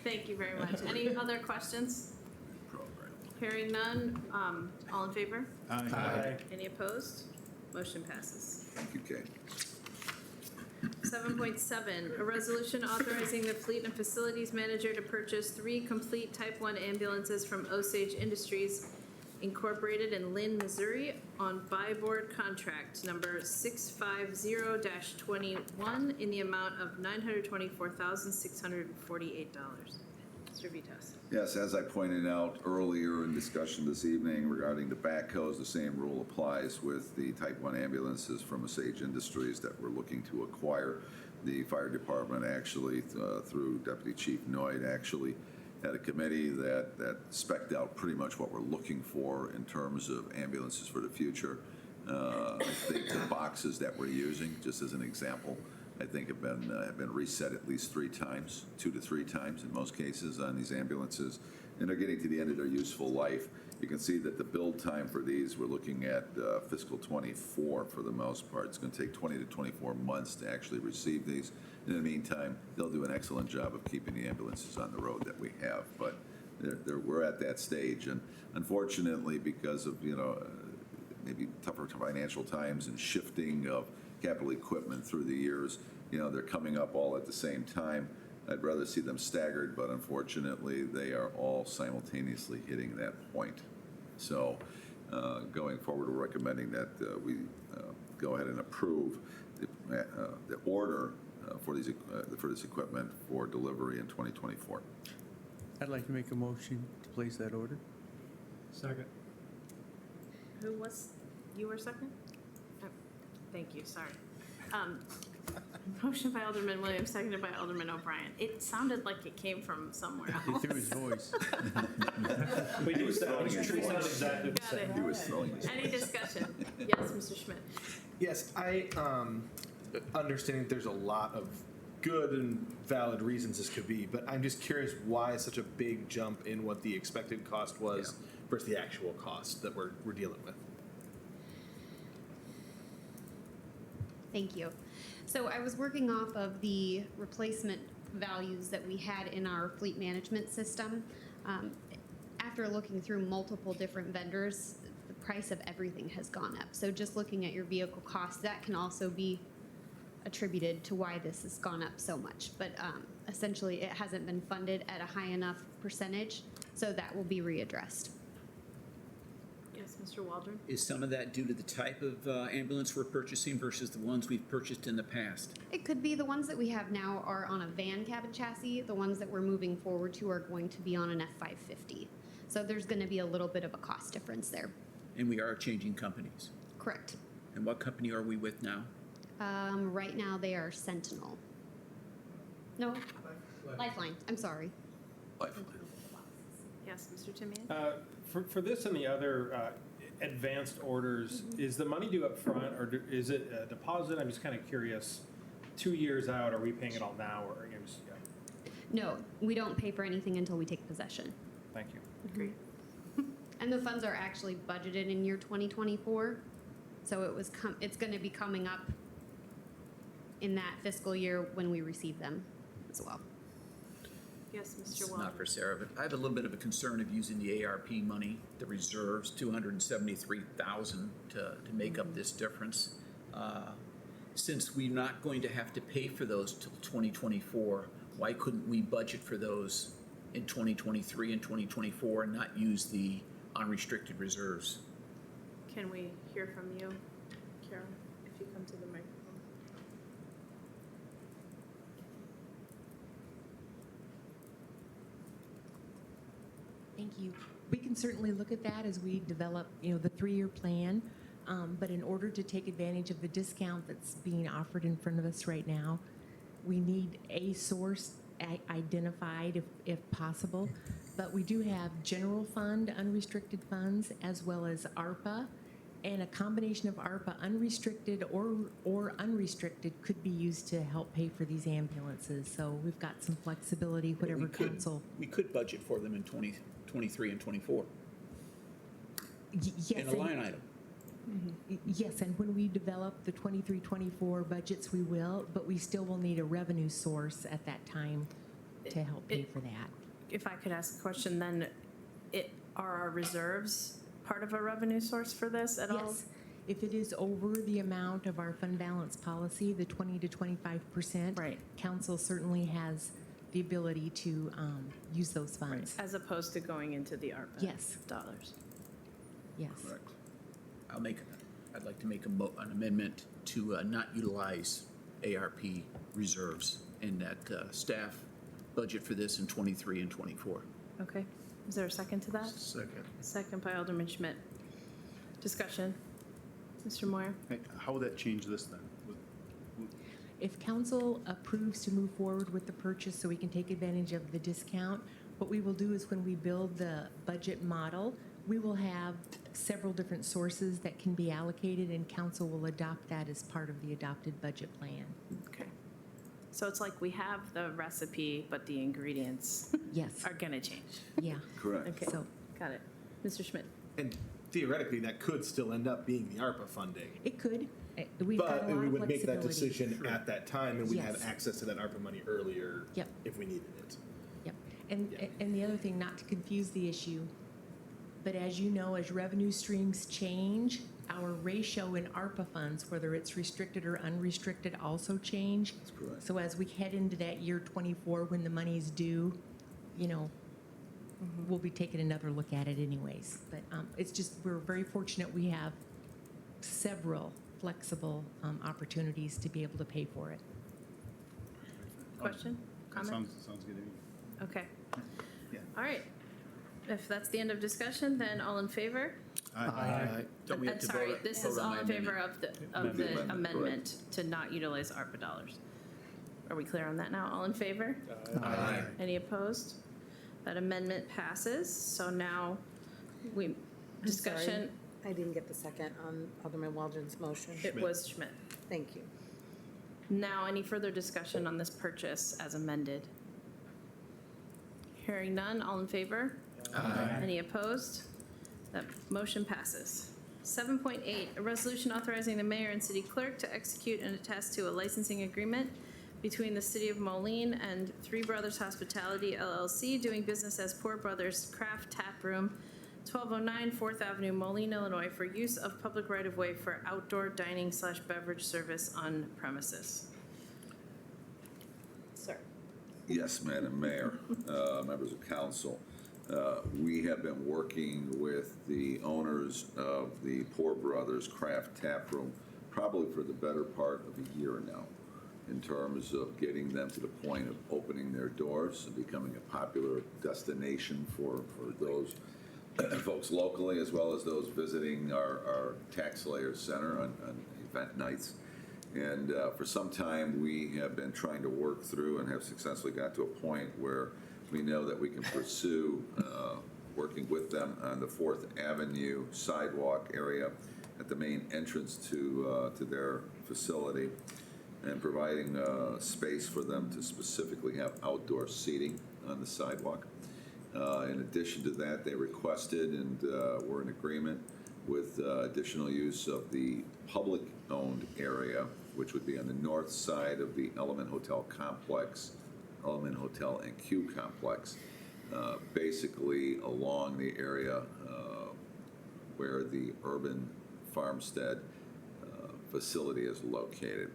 Thank you very much. Any other questions? Hearing none, all in favor? Aye. Any opposed? Motion passes. Thank you, Kate. 7.7, a resolution authorizing the Fleet and Facilities Manager to purchase 3 complete Type 1 ambulances from Osage Industries Incorporated in Lynn, Missouri on buy board contract number 650-21 in the amount of $924,648. Mr. Vitas. Yes, as I pointed out earlier in discussion this evening regarding the backhoes, the same rule applies with the Type 1 ambulances from Osage Industries that we're looking to acquire. The fire department actually, through Deputy Chief Noyd, actually had a committee that spec'd out pretty much what we're looking for in terms of ambulances for the future. I think the boxes that we're using, just as an example, I think have been reset at least 3 times, 2 to 3 times in most cases on these ambulances, and they're getting to the end of their useful life. You can see that the build time for these, we're looking at fiscal 24 for the most part. It's going to take 20 to 24 months to actually receive these. In the meantime, they'll do an excellent job of keeping the ambulances on the road that we have, but we're at that stage, and unfortunately, because of maybe tougher financial times and shifting of capital equipment through the years, they're coming up all at the same time. I'd rather see them staggered, but unfortunately, they are all simultaneously hitting that point. So going forward, we're recommending that we go ahead and approve the order for this equipment for delivery in 2024. I'd like to make a motion to place that order. Second. Who was, you were second? Oh, thank you, sorry. Motion by Alderman Williams, seconded by Alderman O'Brien. It sounded like it came from somewhere He else. threw his voice. We do Got exactly the it. same. He was throwing his Any discussion? Yes, Mr. Schmidt. Yes, I understanding that there's a lot of good and valid reasons this could be, but I'm just curious why such a big jump in what the expected cost was versus the actual cost that we're dealing with. Thank you. So I was working off of the replacement values that we had in our fleet management system. After looking through multiple different vendors, the price of everything has gone up. So just looking at your vehicle costs, that can also be attributed to why this has gone up so much. But essentially, it hasn't been funded at a high enough percentage, so that will be readdressed. Yes, Mr. Waldron? Is some of that due to the type of ambulance we're purchasing versus the ones we've purchased in the past? It could be the ones that we have now are on a van cabin chassis. The ones that we're moving forward to are going to be on an F550. So there's going to be a little bit of a cost difference there. And we are changing companies. Correct. And what company are we with now? Right now they are Sentinel. No, Lifeline. I'm sorry. Lifeline. Yes, Mr. Timian? For this and the other advanced orders, is the money due up front, or is it a deposit? I'm just kind of curious 2 years out, are we paying it all now, or, you know, just, yeah, No, we don't pay for anything until we take possession. thank you. Agreed. And the funds are actually budgeted in year 2024, so it's going to be coming up in that fiscal year when we receive them as well. Yes, This Mr. is Wallner. not for Sarah, but I have a little bit of a concern of using the ARP money, the reserves, 273,000 to make up this difference. Since we're not going to have to pay for those till 2024, why couldn't we budget for those in 2023 and 2024 and not use the unrestricted reserves? Can we hear from you, Carol, if you come to the microphone? Thank you. We can certainly look at that as we develop, the 3-year plan. But in order to take advantage of the discount that's being offered in front of us right now, we need a source identified if possible. But we do have general fund, unrestricted funds, as well as ARPA. And a combination of ARPA, unrestricted or unrestricted, could be used to help pay for these ambulances. So we've got some flexibility, whatever council. We could budget for them in 2023 and 24 Yes, in a line item. Yes, and when we develop the 23-24 budgets, we will, but we still will need a revenue source at that time to help pay for that. If I could ask a question, then are our reserves part of a revenue source for this at all? Yes, if it is over the amount of our fund balance policy, the 20 to 25%, Right. council certainly has the ability to use those funds. As opposed to going into the ARPA Yes. dollars? Yes. Correct. I'd like to make an amendment to not utilize ARP reserves and that staff budget for this in 23 and 24. Okay. Is there a second to that? Second. Second by Alderman Schmidt. Discussion. Mr. Moyer? Hey, how would that change this then? If council approves to move forward with the purchase so we can take advantage of the discount, what we will do is when we build the budget model, we will have several different sources that can be allocated, and council will adopt that as part of the adopted budget plan. Okay. So it's like we have the recipe, but the ingredients Yes, are going to change. yeah. Correct. Okay, So got it. Mr. Schmidt? And theoretically, that could still end up being the ARPA funding. it could. We've got But a lot we of would make that flexibility. decision at that time, and we'd have Yes. access to that ARPA money earlier Yep. if we needed it. Yep. Yeah. And the other thing, not to confuse the issue, but as you know, as revenue streams change, our ratio in ARPA funds, whether it's restricted or unrestricted, also change. That's correct. So as we head into that year 24, when the money's due, we'll be taking another look at it anyways. But it's just, we're very fortunate we have several flexible opportunities to be able to pay for it. Question? That Comment? sounds good to me. Okay. Yeah. All right. If that's the end of discussion, then all in favor? Don't we have to Sorry, vote- this vote is on all my in favor amendment? of the Amendment, amendment to not utilize ARPA dollars. Are we clear on that now? All in favor? Aye. Any opposed? That amendment passes. So now we, discussion, I didn't get the second on Alderman Waldron's motion. it was Schmidt. Thank you. Now, any further discussion on this purchase as amended? Hearing none, all in favor? Any opposed? That motion passes. 7.8, a resolution authorizing the mayor and city clerk to execute and attest to a licensing agreement between the city of Moline and Three Brothers Hospitality LLC, doing business as Poor Brothers Craft Tap Room, 1209 4th Avenue, Moline, Illinois, for use of public right-of-way for outdoor dining/beverage service on premises. Sir. Yes, Madam Mayor, members of council. We have been working with the owners of the Poor Brothers Craft Tap Room probably for the better part of a year now, in terms of getting them to the point of opening their doors and becoming a popular destination for those folks locally, as well as those visiting our tax layer center on event nights. And for some time, we have been trying to work through and have successfully got to a point where we know that we can pursue working with them on the 4th Avenue sidewalk area at the main entrance to their facility. and providing space for them to specifically have outdoor seating on the sidewalk. In addition to that, they requested and were in agreement with additional use of the public-owned area, which would be on the north side of the Element Hotel complex, Element Hotel and Q complex, basically along the area where the urban farmstead facility is located,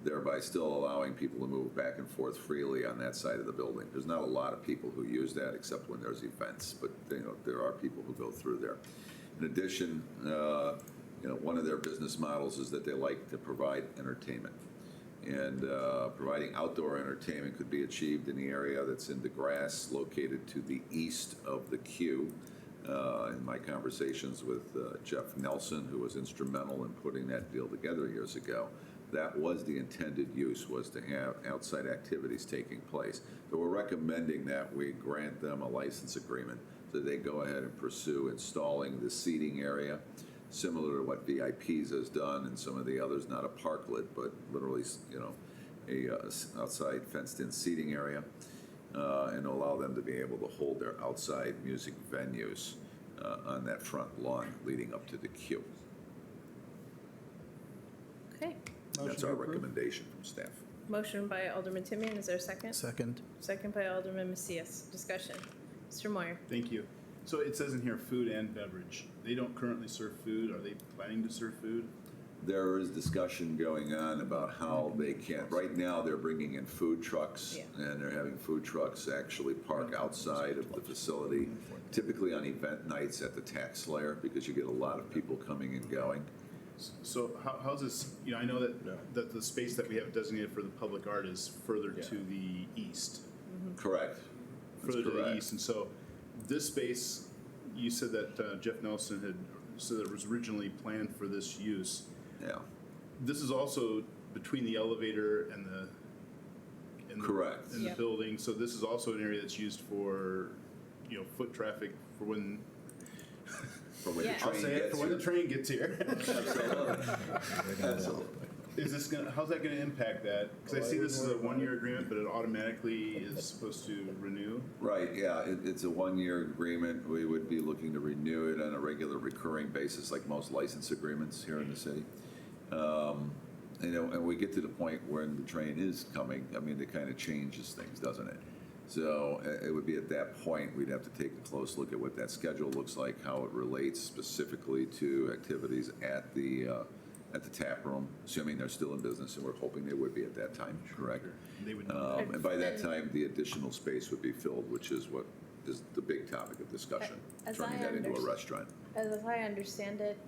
thereby still allowing people to move back and forth freely on that side of the building. There's not a lot of people who use that except when there's events, but there are people who go through there. In addition, one of their business models is that they like to provide entertainment. And providing outdoor entertainment could be achieved in the area that's in the grass located to the east of the Q. In my conversations with Jeff Nelson, who was instrumental in putting that deal together years ago, that was the intended use, was to have outside activities taking place. So we're recommending that we grant them a license agreement so they go ahead and pursue installing the seating area, similar to what VIPs has done and some of the others, not a parklet, but literally, a outside fenced-in seating area, and allow them to be able to hold their outside music venues on that front lawn leading up to the Q. Okay. That's our recommendation from staff. Motion by Alderman Timian, is there a second? Second. Second by Alderman Macias. Discussion. Mr. Moyer. Thank you. So it says in here food and beverage. They don't currently serve food. Are they planning to serve food? There is discussion going on about how they can. Right now, they're bringing in food trucks, and they're having food trucks actually park outside of the facility, typically on event nights at the tax layer, because you get a lot of people coming and going. So how's this, I know that the space that we have designated for the public art is further to the east. Correct. Further to the correct. east. And so this space, you said that Jeff Nelson had said that it was originally planned for this use. Yeah. This is also between the elevator and the Correct. in the building. So this is also an area that's used for, foot traffic for when. For when the I'll train say it, gets for when here. the train gets here. Absolutely. How's that gonna impact that? Because I see this is a one-year agreement, but it automatically is supposed to renew. Right, yeah, it's a one-year agreement. We would be looking to renew it on a regular recurring basis, like most license agreements here in the city. And we get to the point when the train is coming, it kind of changes things, doesn't it? So it would be at that point, we'd have to take a close look at what that schedule looks like, how it relates specifically to activities at the tap room, assuming they're still in business, and we're hoping they would be at that time, correct? They would. And by that time, the additional space would be filled, which is what is the big topic of discussion, As turning I that into a underst- restaurant. As I understand it,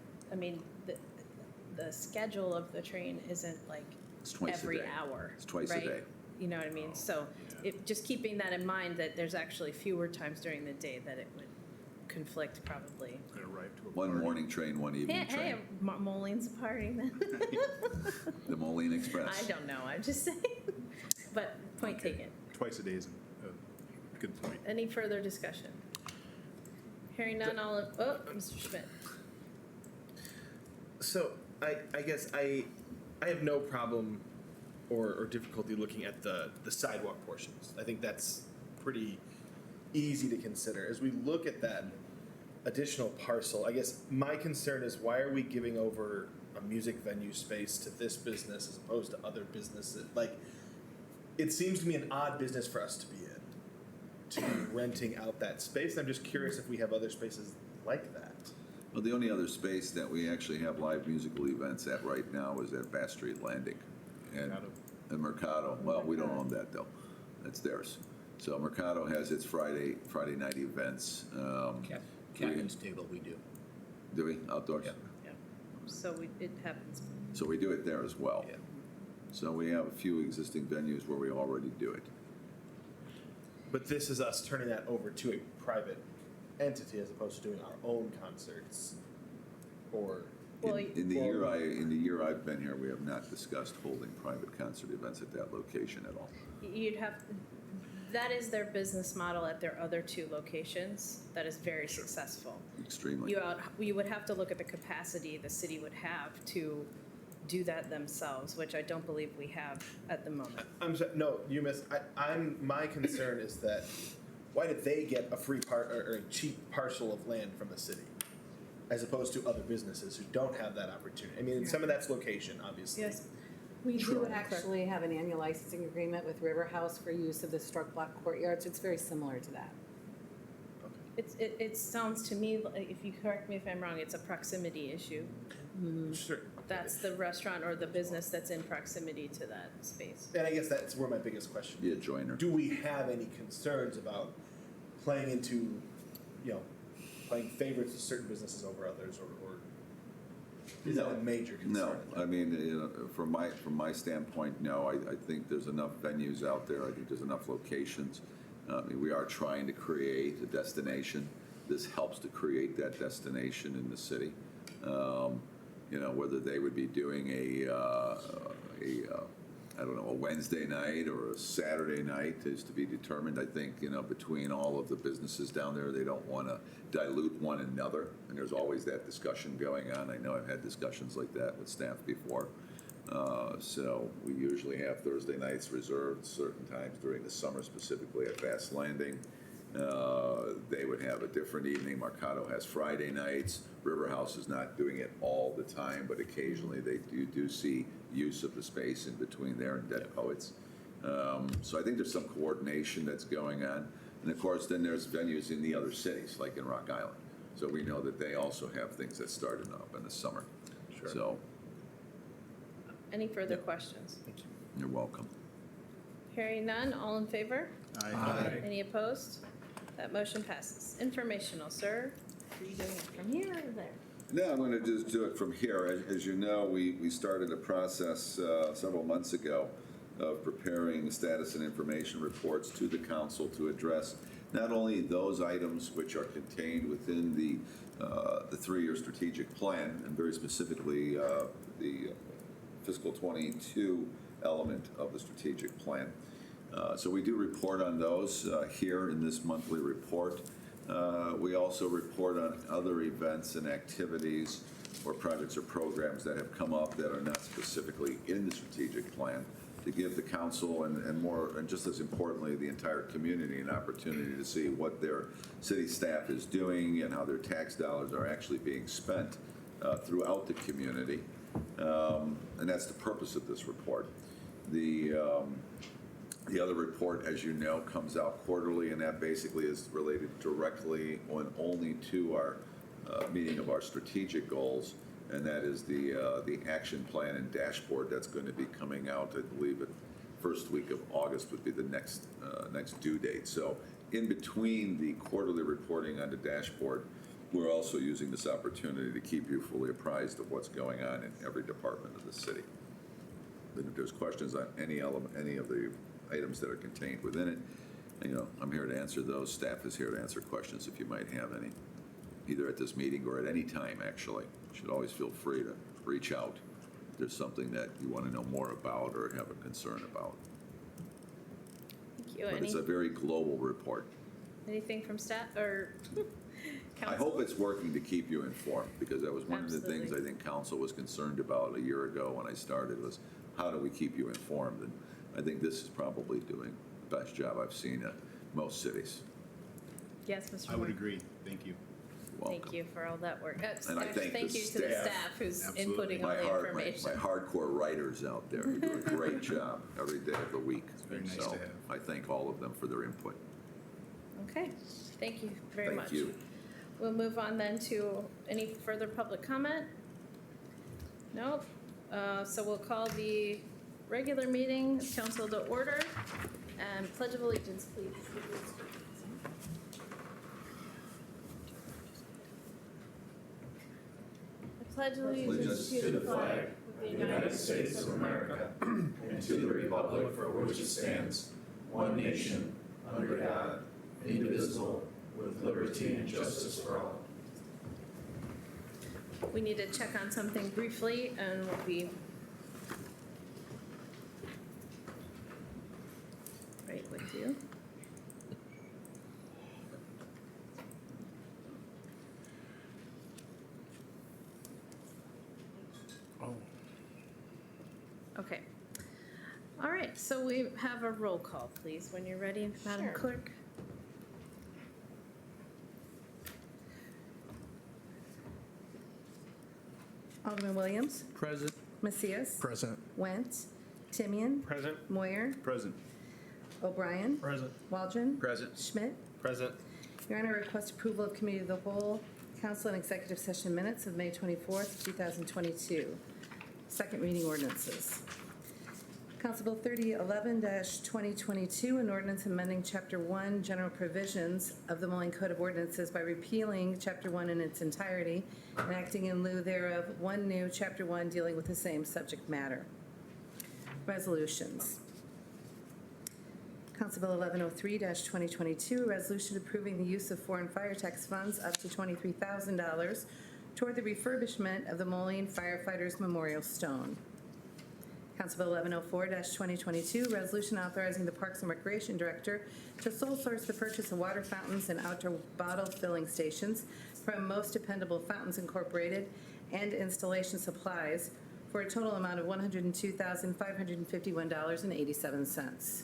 the schedule of the train isn't like It's twice a every day. hour. It's twice a right? day. You know what I mean? So just keeping that in mind, that there's actually fewer times during the day that it would conflict probably. One morning train, one evening Hey, train. Moline's a party then. The Moline Express. I don't know, I'm just saying. But point taken. Twice a day is a good point. Any further discussion? Hearing none, Mr. Schmidt. So I guess I have no problem or difficulty looking at the sidewalk portions. I think that's pretty easy to consider. As we look at that additional parcel, I guess my concern is, why are we giving over a music venue space to this business as opposed to other businesses? Like, it seems to me an odd business for us to be in, to be renting out that space. I'm just curious if we have other spaces like that. Well, the only other space that we actually have live musical events at right now is at Bass Street Landing. And Mercado, well, we don't own that though. That's theirs. So Mercado has its Friday night events. Captain's table, we do. Do we, outdoors? Yeah. So it happens. So we do it there as well. Yeah. So we have a few existing venues where we already do it. But this is us turning that over to a private entity as opposed to doing our own concerts, or Well, In the year I've been here, we have not discussed holding private concert events at that location at all. that is their business model at their other two locations. That is very successful. Extremely. You would have to look at the capacity the city would have to do that themselves, which I don't believe we have at the moment. I'm sorry, no, you missed, my concern is that, why did they get a free or a cheap parcel of land from the city? As opposed to other businesses who don't have that opportunity. I mean, some of that's location, obviously. Yes. We Sure. do actually have an annual licensing agreement with River House for use of the struck block courtyards. It's very similar to that. It sounds to me, if you correct me if I'm wrong, it's a proximity issue. Sure. That's the restaurant or the business that's in proximity to that space. And I guess that's where my biggest question. Be a joiner. Do we have any concerns about playing into, playing favorites to certain businesses over others, or is that a major concern? No, I mean, from my standpoint, no. I think there's enough venues out there. I think there's enough locations. I mean, we are trying to create a destination. This helps to create that destination in the city. Whether they would be doing a Wednesday night or a Saturday night is to be determined. I think, between all of the businesses down there, they don't want to dilute one another, and there's always that discussion going on. I know I've had discussions like that with staff before. So we usually have Thursday nights reserved certain times during the summer, specifically at Fast Landing. They would have a different evening. Mercado has Friday nights. River House is not doing it all the time, but occasionally they do see use of the space in between there and Dead Poets. So I think there's some coordination that's going on. And of course, then there's venues in the other cities, like in Rock Island. So we know that they also have things that started up in the summer. Sure. So Any further questions? you're welcome. Hearing none, all in favor? Aye. Any opposed? That motion passes. Informational, sir. Are you doing it from here or there? No, I'm going to just do it from here. As you know, we started a process several months ago of preparing status and information reports to the council to address not only those items which are contained within the three-year strategic plan, and very specifically the fiscal 22 element of the strategic plan. So we do report on those here in this monthly report. We also report on other events and activities or projects or programs that have come up that are not specifically in the strategic plan, to give the council and just as importantly, the entire community an opportunity to see what their city staff is doing and how their tax dollars are actually being spent throughout the community. And that's the purpose of this report. The other report, as you know, comes out quarterly, and that basically is related directly and only to our meeting of our strategic goals, and that is the action plan and dashboard that's going to be coming out. I believe the first week of August would be the next due date. So in between the quarterly reporting on the dashboard, we're also using this opportunity to keep you fully apprised of what's going on in every department of the city. And if there's questions on any of the items that are contained within it, I'm here to answer those. Staff is here to answer questions if you might have any, either at this meeting or at any time, actually. You should always feel free to reach out if there's something that you want to know more about or have a concern about. Thank you. But it's a very global report. Anything from staff or I council? hope it's working to keep you informed, because that was one of the things I Absolutely. think council was concerned about a year ago when I started, was how do we keep you informed? And I think this is probably doing the best job I've seen at most cities. Yes, Mr. I would Moore. agree. Thank you. Welcome. Thank you for all that work. And I thank Thank the you to the staff. staff who's Absolutely. inputting all the information. My hardcore writers out there who do a great job every day of the week. very nice So to have. I thank all of them for their input. Okay, thank you very much. Thank you. We'll move on then to any further public comment? Nope. So we'll call the regular meeting of council to order. And pledge of allegiance, please. I pledge allegiance to the flag of the United States of America and to the republic for which it stands, one nation, under God, indivisible, with liberty and justice for all. We need to check on something briefly, and we'll be right with you. right, so we have a roll call, please, when you're ready, Madam Sure. Clerk. Alderman Williams, Present. Macias, Present. Wentz, Timian, Present. Moyer, Present. O'Brien, Present. Waldron, Present. Schmidt. Present. Your Honor, request approval of Committee of the Whole, Council and Executive Session Minutes of May 24th, 2022. Second reading ordinances. Council Bill 3011-2022, an ordinance amending Chapter 1 General Provisions of the Moline Code of Ordinances by repealing Chapter 1 in its entirety and acting in lieu thereof one new Chapter 1 dealing with the same subject matter. Resolutions. Council Bill 1103-2022, a resolution approving the use of foreign fire tax funds up to $23,000 toward the refurbishment of the Moline Firefighters Memorial Stone. Council Bill 1104-2022, resolution authorizing the Parks and Recreation Director to sole source the purchase of water fountains and outdoor bottle filling stations from Most Dependable Fountains Incorporated and installation supplies for a total amount of $102,551.87.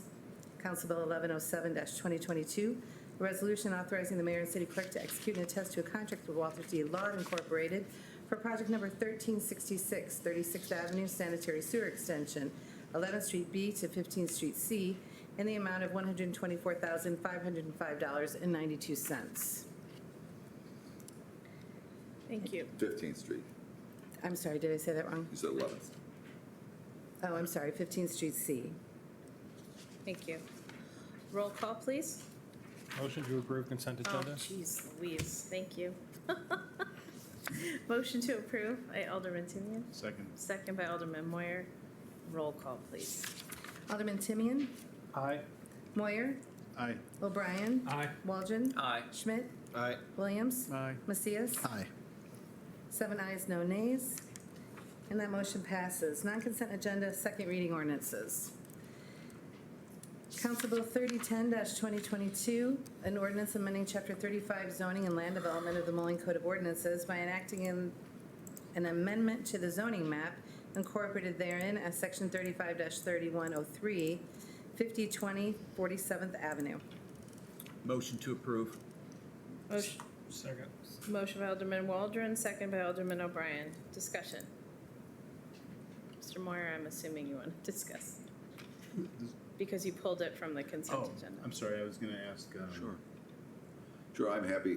Council Bill 1107-2022, a resolution authorizing the mayor and city clerk to execute and attest to a contract with Walter D. Laud Incorporated for project number 1366, 36th Avenue Sanitary Sewer Extension, 11th Street B to 15th Street C, in the amount of $124,505.92. Thank you. 15th Street. I'm sorry, did I say that wrong? You said 11th. Oh, I'm sorry, 15th Street C. Thank you. Roll call, please. Motion to approve consent Oh, agenda. jeez Louise, thank you. Motion to approve by Alderman Timian, Second. second by Alderman Moyer. Roll call, please. Alderman Timian, Aye. Moyer, Aye. O'Brien, Aye. Waldron, Aye. Schmidt, Aye. Williams, Aye. Macias. Aye. 7 ayes, no nays, and that motion passes. Non-consent agenda, second reading ordinances. Council Bill 3010-2022, an ordinance amending Chapter 35 zoning and land development of the Moline Code of Ordinances by enacting in an amendment to the zoning map incorporated therein as Section 35-3103, 5020 47th Avenue. Motion to approve. Motion, Second. motion by Alderman Waldron, second by Alderman O'Brien. Discussion. Mr. Moyer, I'm assuming you want to discuss, because you pulled it from the consent Oh, agenda. I'm sorry, I was going to ask. Sure. Sure, I'm happy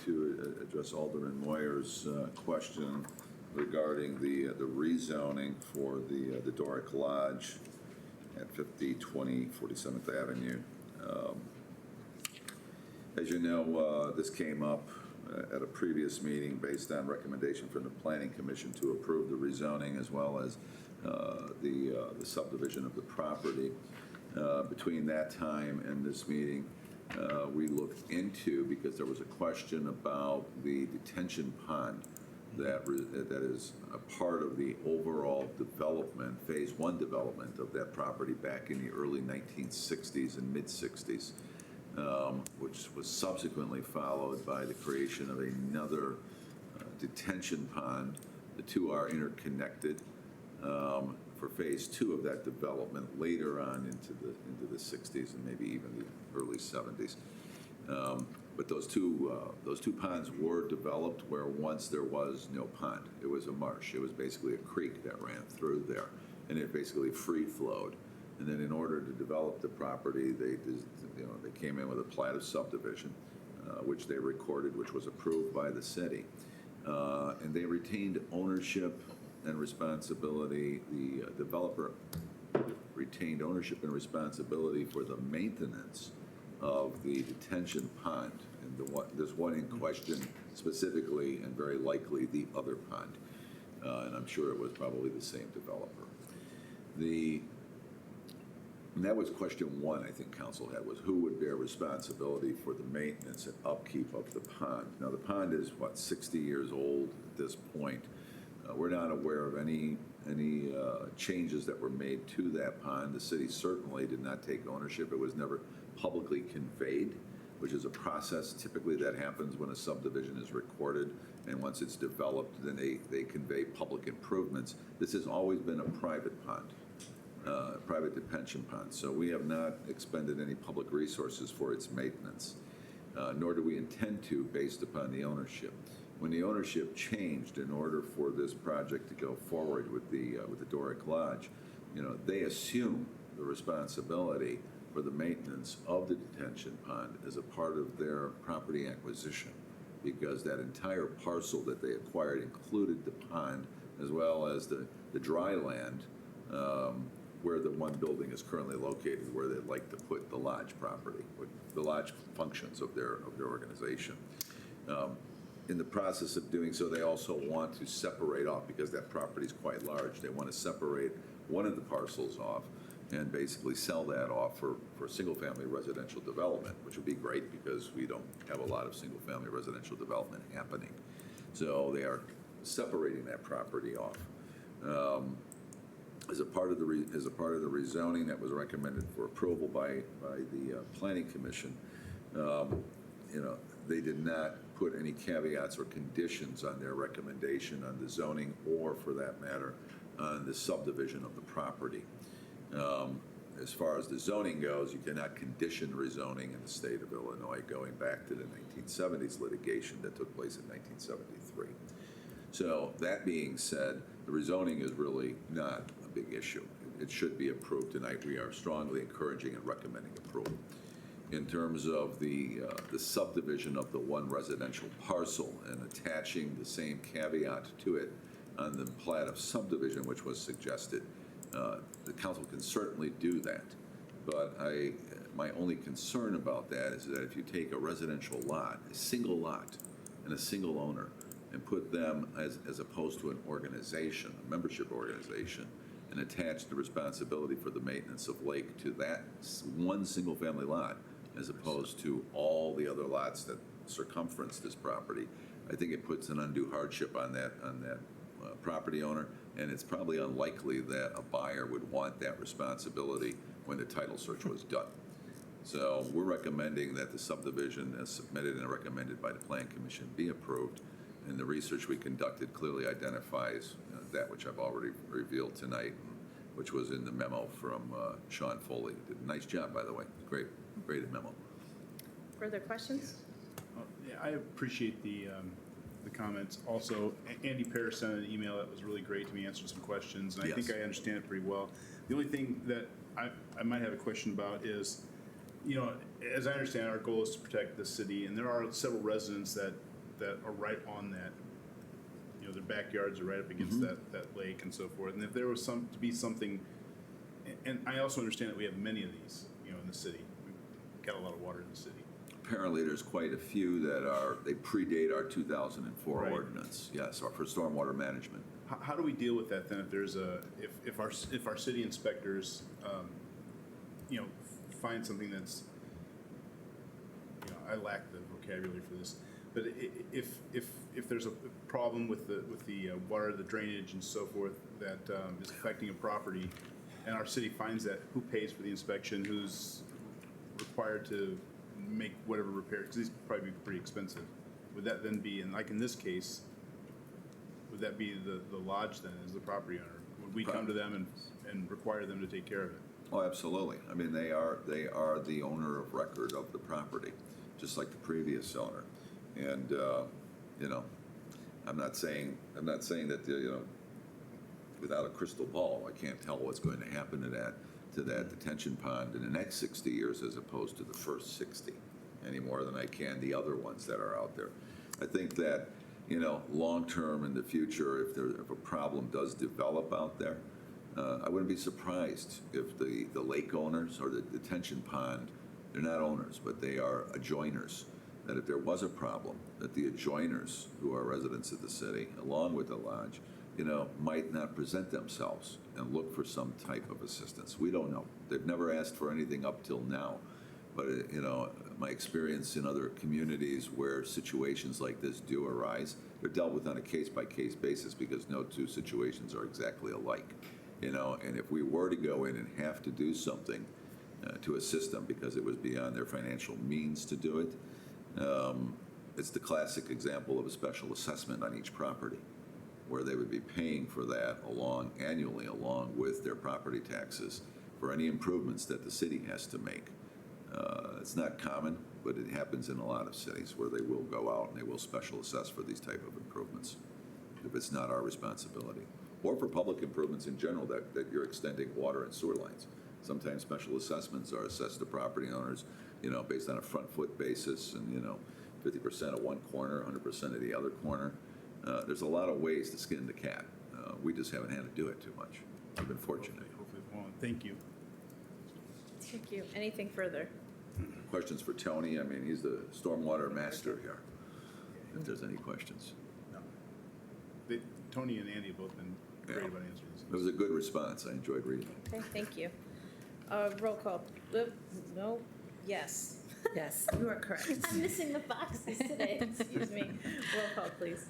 to address Alderman Moyer's question regarding the rezoning for the Doric Lodge at 5020 47th Avenue. As you know, this came up at a previous meeting based on recommendation from the Planning Commission to approve the rezoning as well as the subdivision of the property. Between that time and this meeting, we looked into, because there was a question about the detention pond that is a part of the overall development, Phase 1 development of that property back in the early 1960s and mid-60s, which was subsequently followed by the creation of another detention pond. The two are interconnected. For Phase 2 of that development later on into the 60s and maybe even the early 70s. But those two ponds were developed where once there was no pond. It was a marsh. It was basically a creek that ran through there, and it basically free flowed. And then in order to develop the property, they came in with a plat of subdivision, which they recorded, which was approved by the city, and they retained ownership and responsibility. The developer retained ownership and responsibility for the maintenance of the detention pond, and there's one in question specifically, and very likely the other pond, and I'm sure it was probably the same developer. And that was question one I think council had, was who would bear responsibility for the maintenance and upkeep of the pond. Now the pond is 60 years old at this point. We're not aware of any changes that were made to that pond. The city certainly did not take ownership. It was never publicly conveyed, which is a process typically that happens when a subdivision is recorded, and once it's developed, then they convey public improvements. This has always been a private pond. private detention pond. So we have not expended any public resources for its maintenance, nor do we intend to based upon the ownership. When the ownership changed in order for this project to go forward with the Doric Lodge, they assume the responsibility for the maintenance of the detention pond as a part of their property acquisition, because that entire parcel that they acquired included the pond as well as the dry land where the one building is currently located, where they'd like to put the lodge property, the lodge functions of their organization. In the process of doing so, they also want to separate off, because that property is quite large, they want to separate one of the parcels off and basically sell that off for single-family residential development, which would be great because we don't have a lot of single-family residential development happening. So they are separating that property off. As a part of the rezoning that was recommended for approval by the Planning Commission, they did not put any caveats or conditions on their recommendation on the zoning, or for that matter, on the subdivision of the property. As far as the zoning goes, you cannot condition rezoning in the state of Illinois, going back to the 1970s litigation that took place in 1973. So that being said, the rezoning is really not a big issue. It should be approved tonight. We are strongly encouraging and recommending approval. In terms of the subdivision of the one residential parcel and attaching the same caveat to it on the plat of subdivision, which was suggested, the council can certainly do that. But my only concern about that is that if you take a residential lot, a single lot, and a single owner, and put them as opposed to an organization, a membership organization, and attach the responsibility for the maintenance of lake to that one single-family lot, as opposed to all the other lots that circumference this property, I think it puts an undue hardship on that property owner, and it's probably unlikely that a buyer would want that responsibility when the title search was done. So we're recommending that the subdivision as submitted and recommended by the Plan Commission be approved, and the research we conducted clearly identifies that which I've already revealed tonight, which was in the memo from Sean Foley. Did a nice job, by the way. Great memo. Further questions? Yeah, I appreciate the comments. Also, Andy Parrish sent an email that was really great to me, answered some questions, and I think I understand it pretty well. The only thing that I might have a question about is, as I understand, our goal is to protect the city, and there are several residents that are right on that. Their backyards are right up against that lake and so forth. And if there was to be something, and I also understand that we have many of these, in the city. We've got a lot of water in the city. Apparently, there's quite a few that they predate our 2004 ordinance. Yes, or for stormwater management. How do we deal with that then? If there's if our city inspectors, find something that's, I lack the vocabulary for this, but if there's a problem with the water, the drainage, and so forth that is affecting a property, and our city finds that, who pays for the inspection? Who's required to make whatever repair? Because these probably be pretty expensive. Would that then be, and like in this case, would that be the lodge then as the property owner? Would we come to them and require them to take care of it? Oh, absolutely. I mean, they are the owner of record of the property, just like the previous owner. And I'm not saying that without a crystal ball, I can't tell what's going to happen to that detention pond in the next 60 years as opposed to the first 60, any more than I can the other ones that are out there. I think that long term in the future, if a problem does develop out there, I wouldn't be surprised if the lake owners or the detention pond, they're not owners, but they are adjoiners, that if there was a problem, that the adjoiners, who are residents of the city, along with the lodge, might not present themselves and look for some type of assistance. We don't know. They've never asked for anything up till now. But, my experience in other communities where situations like this do arise, they're dealt with on a case-by-case basis because no two situations are exactly alike. And if we were to go in and have to do something to assist them because it was beyond their financial means to do it, it's the classic example of a special assessment on each property. where they would be paying for that annually along with their property taxes for any improvements that the city has to make. It's not common, but it happens in a lot of cities where they will go out and they will special assess for these type of improvements if it's not our responsibility. Or for public improvements in general that you're extending water and sewer lines. Sometimes special assessments are assessed to property owners, based on a front foot basis and, 50% of one corner, 100% of the other corner. There's a lot of ways to skin the cat. We just haven't had to do it too much. We've been fortunate. Hopefully it won't. Thank you. Thank you. Anything further? Questions for Tony? I mean, he's the stormwater master here. If there's any questions. Tony and Andy have both been great about answering these. It was a good response. I enjoyed reading it. Okay, thank you. Roll call. No, yes. Yes, you are correct. I'm missing the boxes today, excuse me. Roll call, please.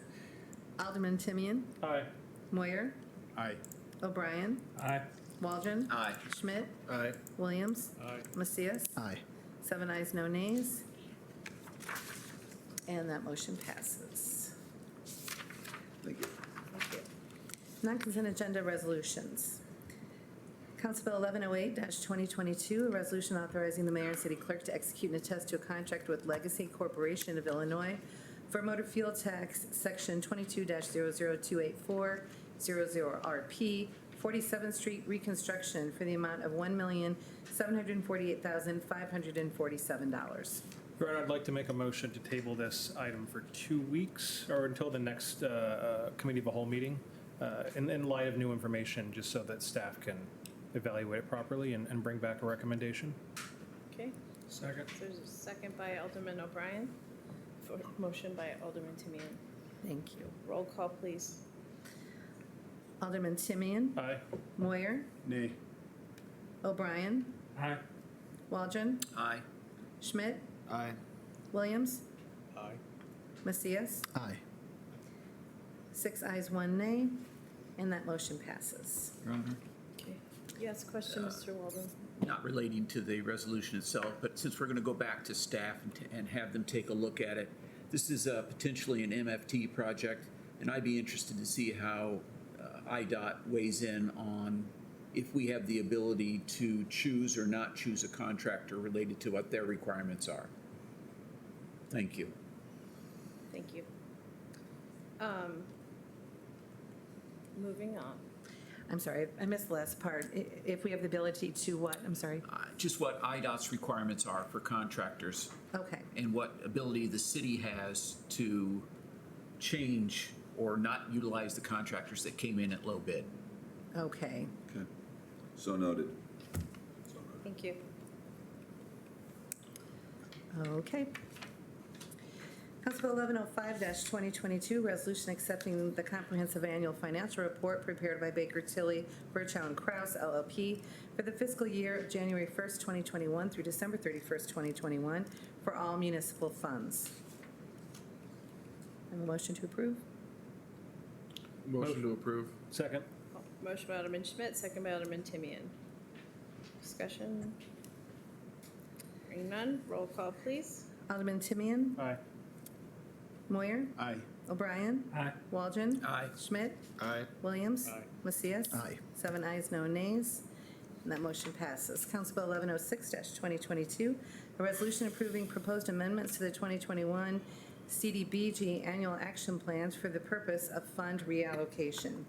Alderman Timian, Aye. Moyer, Aye. O'Brien, Aye. Waldron, Aye. Schmidt, Aye. Williams, Aye. Macias. Aye. 7 ayes, no nays. And that motion passes. Thank you. Thank you. Non-consent agenda resolutions. Council Bill 1108-2022, a resolution authorizing the mayor and city clerk to execute and attest to a contract with Legacy Corporation of Illinois for motor fuel tax, section 22-0028400RP, 47th Street reconstruction for the amount of $1,748,547. Your Honor, I'd like to make a motion to table this item for 2 weeks or until the next committee of the whole meeting in light of new information, just so that staff can evaluate it properly and bring back a recommendation. Okay, Second. so there's a second by Alderman O'Brien, for motion by Alderman Timian. Thank you. Roll call, please. Alderman Timian, Aye. Moyer, Nay. O'Brien, Aye. Waldron, Aye. Schmidt, Aye. Williams, Aye. Macias. Aye. 6 ayes, 1 nay, and that motion passes. Your Honor, Okay. Yes, question, Mr. Waldron. not relating to the resolution itself, but since we're going to go back to staff and have them take a look at it, this is potentially an MFT project, and I'd be interested to see how IDOT weighs in on if we have the ability to choose or not choose a contractor related to what their requirements are. Thank you. Thank you. Moving on. I'm sorry, I missed the last part. If we have the ability to what? I'm sorry. Just what IDOT's requirements are for contractors Okay, and what ability the city has to change or not utilize the contractors that came in at low bid. okay. Okay. So noted. Thank you. Okay. Council Bill 1105-2022, resolution accepting the comprehensive annual financial report prepared by Baker Tilly, Virchow and Kraus LLP for the fiscal year of January 1st, 2021 through December 31st, 2021 for all municipal funds. And a motion to approve? Motion to approve. Second. Motion by Alderman Schmidt, second by Alderman Timian. Discussion? Hearing none, roll call, please. Alderman Timian, Aye. Moyer, Aye. O'Brien, Aye. Waldron, Aye. Schmidt, Aye. Williams, Aye. Macias. Aye. 7 ayes, no nays, and that motion passes. Council Bill 1106-2022, a resolution approving proposed amendments to the 2021 CDBG annual action plans for the purpose of fund reallocation.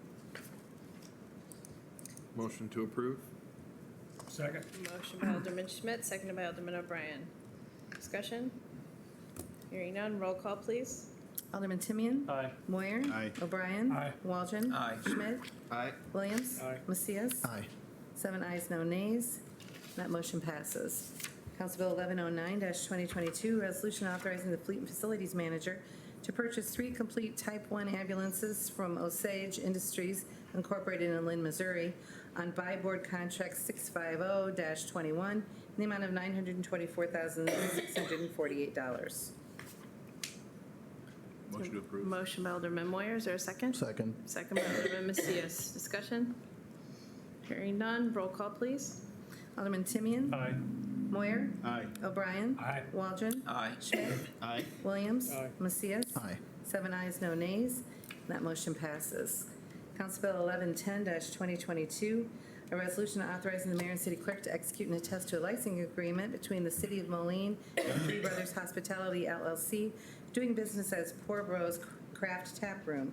Motion to approve. Second. Motion by Alderman Schmidt, seconded by Alderman O'Brien. Discussion? Hearing none, roll call, please. Alderman Timian. Aye. Moyer. Aye. O'Brien. Aye. Waldron. Aye. Schmidt. Aye. Williams. Aye. Macias. Aye. 7 ayes, no nays. That motion passes. Council Bill 1109-2022, resolution authorizing the Fleet and Facilities Manager to purchase 3 complete Type 1 ambulances from Osage Industries Incorporated in Lynn, Missouri on buy board contract 650-21 in the amount of $924,648. Motion to approve. Motion by Alderman Moyer, is there a second? Second. Second by Alderman Macias. Discussion? Hearing none, roll call, please. Alderman Timian. Aye. Moyer. Aye. O'Brien. Aye. Waldron. Aye. Schmidt. Aye. Williams. Aye. Macias. Aye. 7 ayes, no nays, That motion passes. Council Bill 1110-2022, a resolution authorizing the mayor and city clerk to execute and attest to a licensing agreement between the City of Moline and Three Brothers Hospitality LLC, doing business as Poor Bros Craft Tap Room,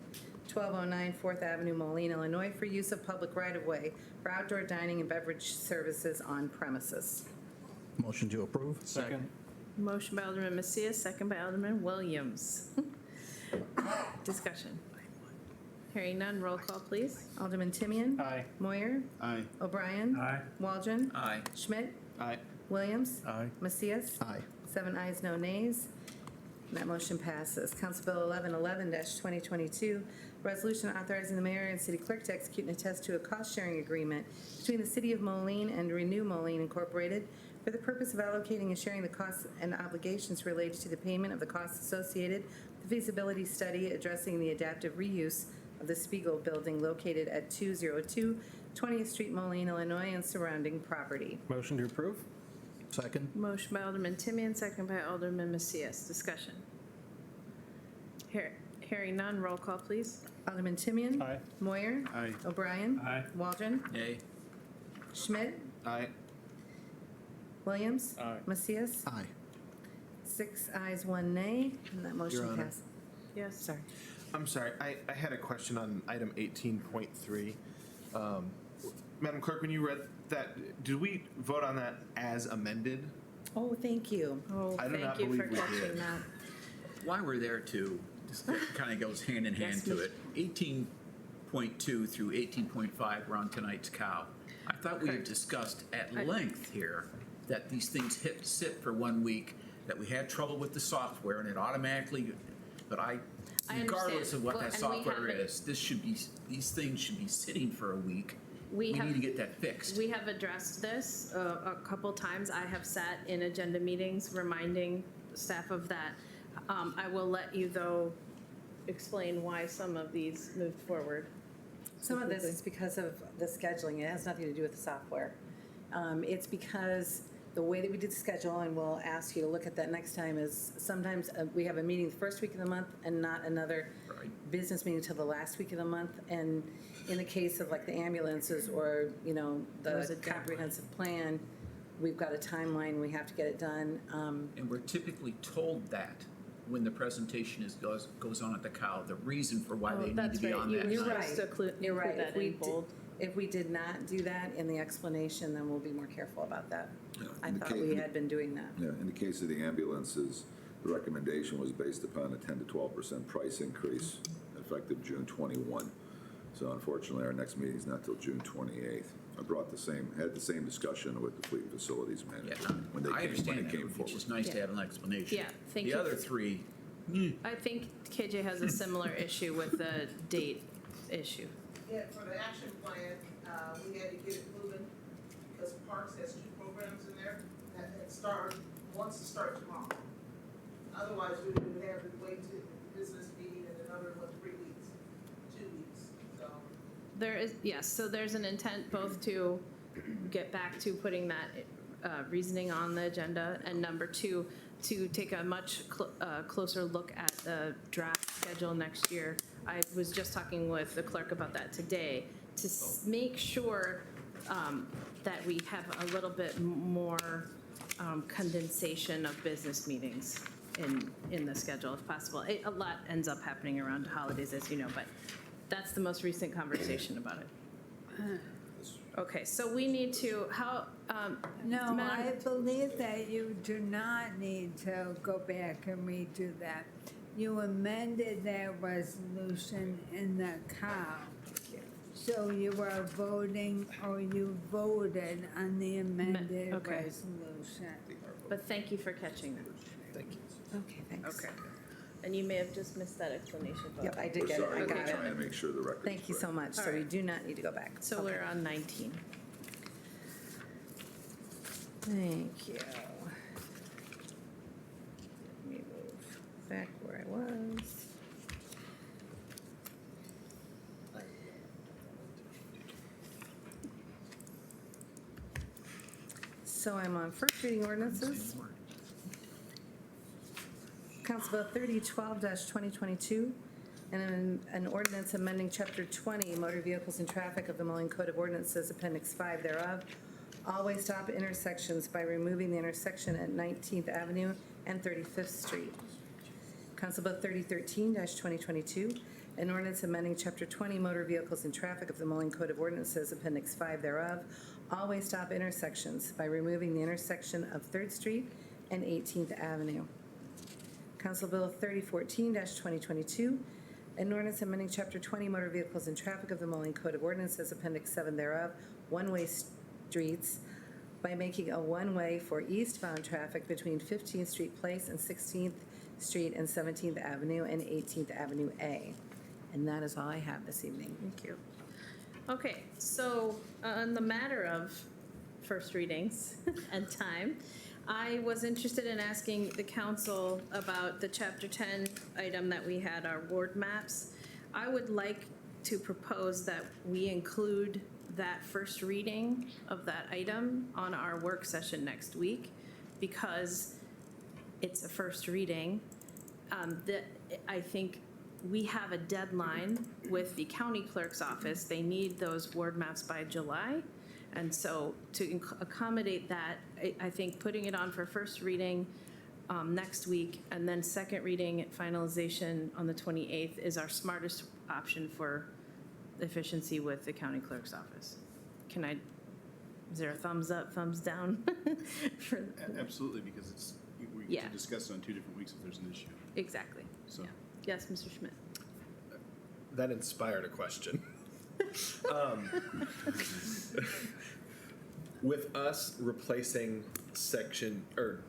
1209 4th Avenue, Moline, Illinois, for use of public right-of-way for outdoor dining and beverage services on premises. Motion to approve? Second. Motion by Alderman Macias, second by Alderman Williams. Discussion. Hearing none, roll call, please. Alderman Timian? Aye. Moyer? Aye. O'Brien? Aye. Waldron? Aye. Schmidt? Aye. Williams? Aye. Macias? Aye. 7 ayes, no nays. And that motion passes. Council Bill 1111-2022, resolution authorizing the mayor and city clerk to execute and attest to a cost-sharing agreement between the City of Moline and Renew Moline Incorporated for the purpose of allocating and sharing the costs and obligations related to the payment of the costs associated with the feasibility study addressing the adaptive reuse of the Spiegel Building located at 202 20th Street, Moline, Illinois, and surrounding property. Motion to approve? Second? Motion by Alderman Timian, second by Alderman Macias. Discussion. Hearing none, roll call, please. Alderman Timian? Aye. Moyer? Aye. O'Brien? Aye. Waldron? Nay. Schmidt? Aye. Williams? Aye. Macias? Aye. 6 ayes, 1 nay, and that motion Your Honor. passes. Yes. Sorry. I'm sorry, I had a question on item 18.3. Madam Clerk, when you read that, did we vote on that as amended? Oh, thank you. Oh, I do not thank you for believe we catching did. that. While we're there too, this kind of goes hand in hand Yes, to Ms. it. 18.2 through 18.5 were on tonight's cow. I thought we had Correct. discussed at I- length here that these things sit for 1 week, that we had trouble with the software and it automatically, but I regardless understand. of what Well, that and we software haven't- is, these things should be sitting for a week. We We have- need to get that fixed. We have addressed this a couple times. I have sat in agenda meetings reminding staff of that. I will let you, though, explain why some of these moved forward. Some of this is because of the scheduling. It has nothing to do with the software. It's because the way that we did the schedule, and we'll ask you to look at that next time, is sometimes we have a meeting the first week of the month and not another Right. business meeting until the last week of the month. And in the case of like the ambulances or, you know, There's a the deadline. comprehensive plan, we've got a timeline, we have to get it done. And we're typically told that when the presentation goes on at the cow, the reason for why Oh, they need that's to be right. on You that were You're night. right. supposed to You're right. include that in bold. If we did not do that in the explanation, then we'll be more careful about that. Yeah, I in the thought case- we had been doing that. Yeah, in the case of the ambulances, the recommendation was based upon a 10 to 12% price increase effective June 21. So unfortunately, our next meeting is not till June 28th. I had the same discussion with the fleet facilities Yeah, manager when they I understand came that, forward. it's just nice to Yeah. have an explanation. Yeah, thank The you. other three, I think KJ has a similar issue with the date issue. Yeah, for the action plan, we had to get it moving because Parks has 2 programs in there that wants to start tomorrow. Otherwise, we would have to wait to the business meeting in another, 3 weeks, 2 weeks, so. There is, yes, so there's an intent both to get back to putting that reasoning on the agenda, and number 2, to take a much closer look at the draft schedule next year. I was just talking with the clerk about that today, to make sure that we have a little bit more condensation of business meetings in the schedule if possible. A lot ends up happening around holidays, as you know, but that's the most recent conversation about it. Okay, so we need to, No, Madam- I believe that you do not need to go back and redo that. You amended that resolution in the cow. So you are voting, or you voted on the amended okay. resolution. But thank you for catching that. Thank you. Okay, thanks. Okay. And you may have just missed that explanation. Bob. Yep, I did We're get it, sorry, I we're got trying to it. make sure the record's Thank you so correct. much, so All we right. do not need to go back. So Okay. we're on 19. Thank you. Let me move back where I was. So I'm on first reading ordinances. Council Bill 3012-2022, And an ordinance amending Chapter 20, Motor Vehicles and Traffic of the Moline Code of Ordinances, Appendix 5 thereof, all-way stop intersections by removing the intersection at 19th Avenue and 35th Street. Council Bill 3013-2022, an ordinance amending Chapter 20, Motor Vehicles and Traffic of the Moline Code of Ordinances, Appendix 5 thereof, all-way stop intersections by removing the intersection of 3rd Street and 18th Avenue. Council Bill 3014-2022, an ordinance amending Chapter 20 Motor Vehicles and Traffic of the Moline Code of Ordinances, Appendix 7 thereof, one-way streets by making a one-way for eastbound traffic between 15th Street Place and 16th Street and 17th Avenue and 18th Avenue A. And that is all I have this evening. Thank you. Okay, so on the matter of first readings and time, I was interested in asking the council about the Chapter 10 item that we had, our ward maps. I would like to propose that we include that first reading of that item on our work session next week, because it's a first reading. I think we have a deadline with the county clerk's office. They need those ward maps by July. And so to accommodate that, I think putting it on for first reading next week and then second reading finalization on the 28th is our smartest option for efficiency with the county clerk's office. Is there a thumbs up, thumbs down? Absolutely, because it's, we Yeah. can discuss it on 2 different weeks if there's an issue. Exactly. So. Yeah. Yes, Mr. Schmidt. That inspired a question. With us replacing section, or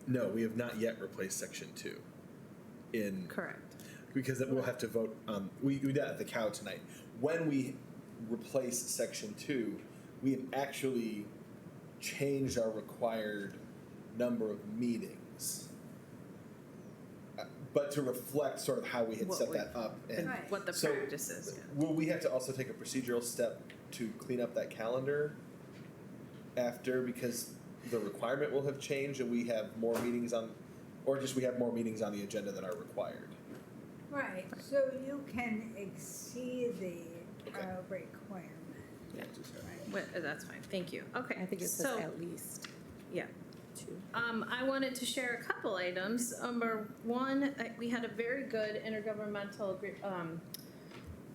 no, we have not yet replaced section 2 in. Correct. Because we'll have to vote, we did that at the cow tonight. When we replace section 2, we have actually changed our required number of meetings. But to reflect sort of how we had What set we- that up. And Right. What the so practice is. Yeah. will we have to also take a procedural step to clean up that calendar after, because the requirement will have changed and we have more meetings on, or just we have more meetings on the agenda than are required? Right, so you can exceed the requirement. Yeah. That's fine. Thank you. Okay. I think it says So, at least yeah. 2. I wanted to share a couple items. Number one, we had a very good intergovernmental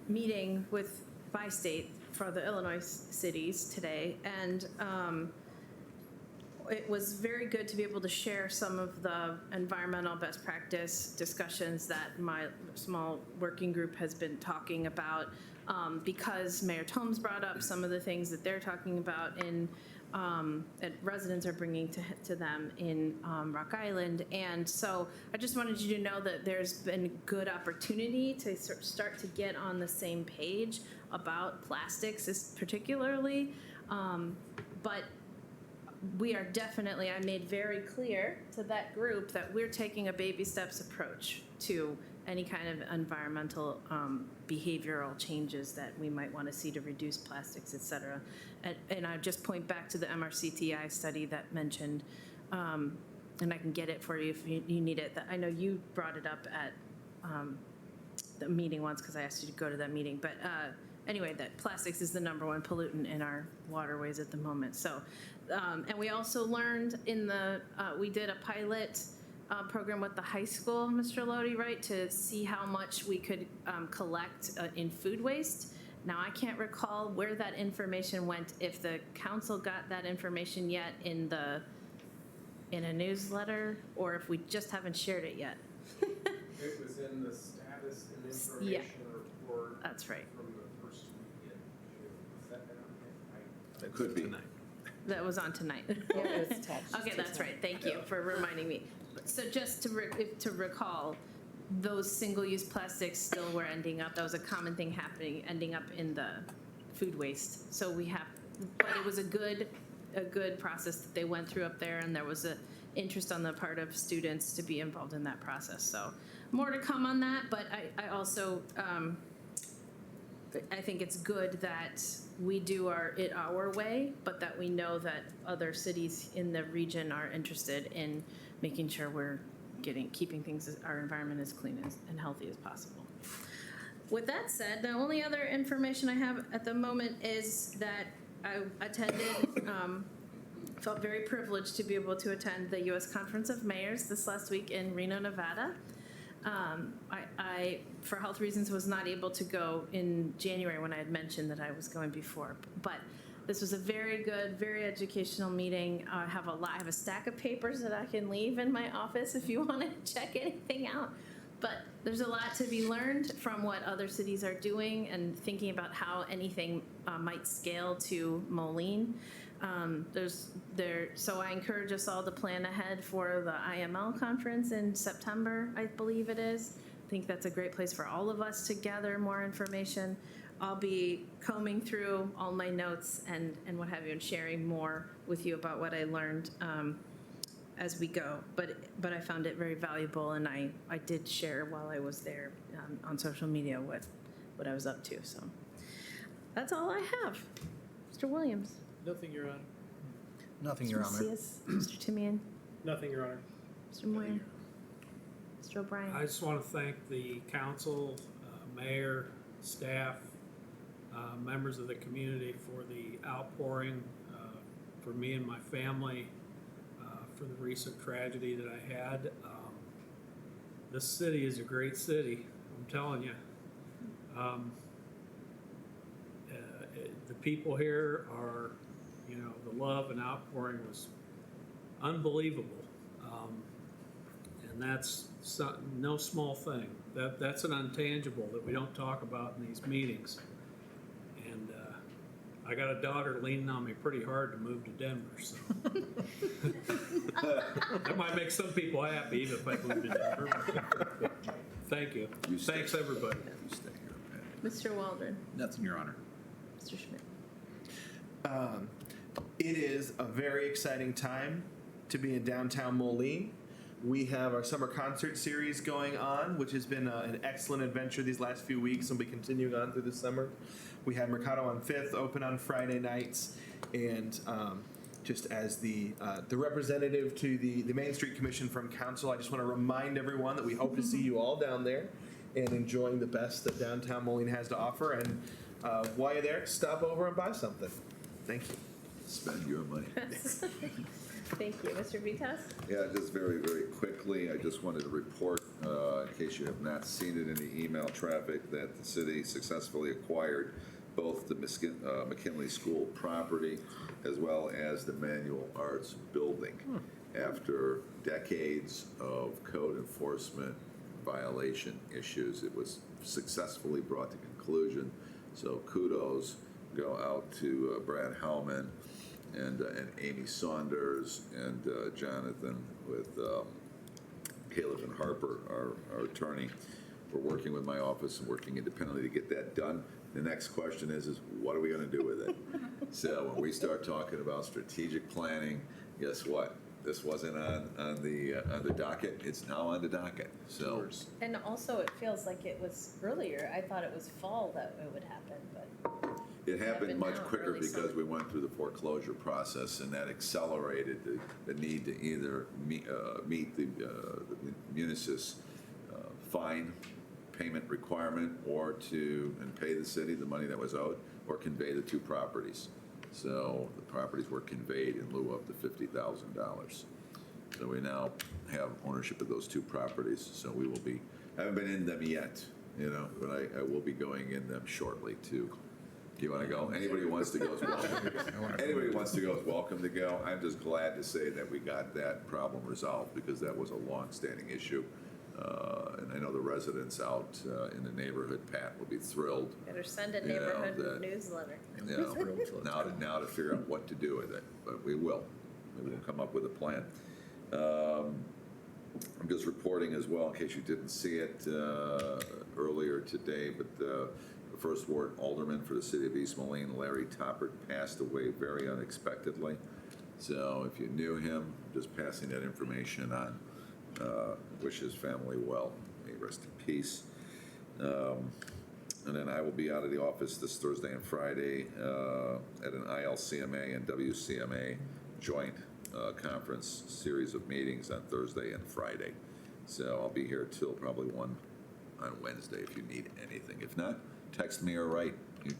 meeting by state for the Illinois cities today, and it was very good to be able to share some of the environmental best practice discussions that my small working group has been talking about, because Mayor Tomes brought up some of the things that they're talking about that residents are bringing to them in Rock Island. And so I just wanted you to know that there's been good opportunity to start to get on the same page about plastics particularly. But we are definitely, I made very clear to that group that we're taking a baby steps approach to any kind of environmental behavioral changes that we might want to see to reduce plastics, et cetera. And I just point back to the MRCTI study that mentioned, and I can get it for you if you need it. I know you brought it up at the meeting once because I asked you to go to that meeting. But anyway, that plastics is the #1 pollutant in our waterways at the moment. So, and we also learned we did a pilot program with the high school, Mr. Lodi, right, to see how much we could collect in food waste. Now, I can't recall where that information went, if the council got that information yet in a newsletter, or if we just haven't shared it yet. It was in the status and information report. That's right. From the first week in June. Is that on? That Could be. Tonight. That was on tonight. Yeah, it was attached Okay, to that's right. Thank you for reminding me. So just to recall, those single-use plastics still were ending up, that was a common thing ending up in the food waste. So but it was a good process that they went through up there, and there was a interest on the part of students to be involved in that process. So more to come on that, but I also, I think it's good that we do it our way, but that we know that other cities in the region are interested in making sure we're keeping things, our environment as clean and healthy as possible. With that said, the only other information I have at the moment is that I attended, felt very privileged to be able to attend the U.S. Conference of Mayors this last week in Reno, Nevada. I, for health reasons, was not able to go in January when I had mentioned that I was going before, but this was a very good, very educational meeting. I have a stack of papers that I can leave in my office if you want to check anything out. But there's a lot to be learned from what other cities are doing and thinking about how anything might scale to Moline. So I encourage us all to plan ahead for the IML conference in September, I believe it is. I think that's a great place for all of us to gather more information. I'll be combing through all my notes and what have you, and sharing more with you about what I learned as we go. But I found it very valuable, and I did share while I was there on social media what I was up to. So that's all I have. Mr. Williams. Nothing, Your Honor. Nothing, Your Honor. Mr. Timian. Nothing, Your Honor. Mr. Moyer. Mr. O'Brien. I just want to thank the council, mayor, staff, members of the community for the outpouring for me and my family for the recent tragedy that I had. This city is a great city, I'm telling you. The people here are, the love and outpouring was unbelievable. And that's no small thing. That's an intangible that we don't talk about in these meetings. And I got a daughter leaning on me pretty hard to move to Denver, so. That might make some people happy even if I move to Denver. Thank you. Thanks, everybody. You stay here, Pat. Mr. Waldron. Nothing, Your Honor. Mr. Schmidt. It is a very exciting time to be in downtown Moline. We have our summer concert series going on, which has been an excellent adventure these last few weeks and will be continuing on through the summer. We have Mercado on 5th, open on Friday nights, and just as the representative to the Main Street Commission from Council, I just want to remind everyone that we hope to see you all down there and enjoying the best that downtown Moline has to offer. And while you're there, stop over and buy something. Thank you. Spend your money. Thank you. Mr. Vitas? Yeah, just very, very quickly, I just wanted to report, in case you have not seen it in the email traffic, that the city successfully acquired both the McKinley School property as well as the Manual Arts building after decades of code enforcement violation issues. It was successfully brought to conclusion. So kudos go out to Brad Hellman and Amy Saunders and Jonathan with Caleb and Harper, our attorney. We're working with my office and working independently to get that done. The next question is what are we going to do with it? So when we start talking about strategic planning, guess what? This wasn't on the docket. It's now on the docket. So. And also, it feels like it was earlier. I thought it was fall that it would happen, but. It happened much now, quicker early because summer. we went through the foreclosure process, and that accelerated the need to either meet the Munisys fine payment requirement and pay the city the money that was owed, or convey the two properties. So the properties were conveyed in lieu of the $50,000. So we now have ownership of those two properties. So we will be, haven't been in them yet, but I will be going in them shortly too. Do you want to go? Anybody who wants to go is welcome. Anybody who wants to go is welcome to go. I'm just glad to say that we got that problem resolved because that was a long-standing issue. And I know the residents out in the neighborhood, Pat, will be thrilled. Better send a neighborhood newsletter. Now to figure out what to do with it, but we will. We will come up with a plan. I'm just reporting as well, in case you didn't see it earlier today, but the first ward alderman for the city of East Moline, Larry Toppert, passed away very unexpectedly. So if you knew him, just passing that information on. Wish his family well. May he rest in peace. And then I will be out of the office this Thursday and Friday at an ILCMA and WCMA joint conference series of meetings on Thursday and Friday. So I'll be here till probably 1 on Wednesday if you need anything. If not, text me or write. You've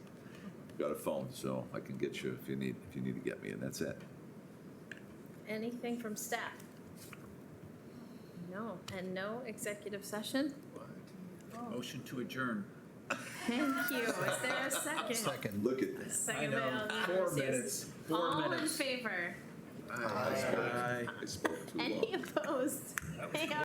got a phone, so I can get you if you need to get me, and that's it. Anything from staff? No, and no executive session? Motion to adjourn. Thank you. Is there a second? Second. Look at this. Second by Alderman 4 Lucius. minutes. 4 All minutes. in favor? I spoke too long. Any opposed? Hey,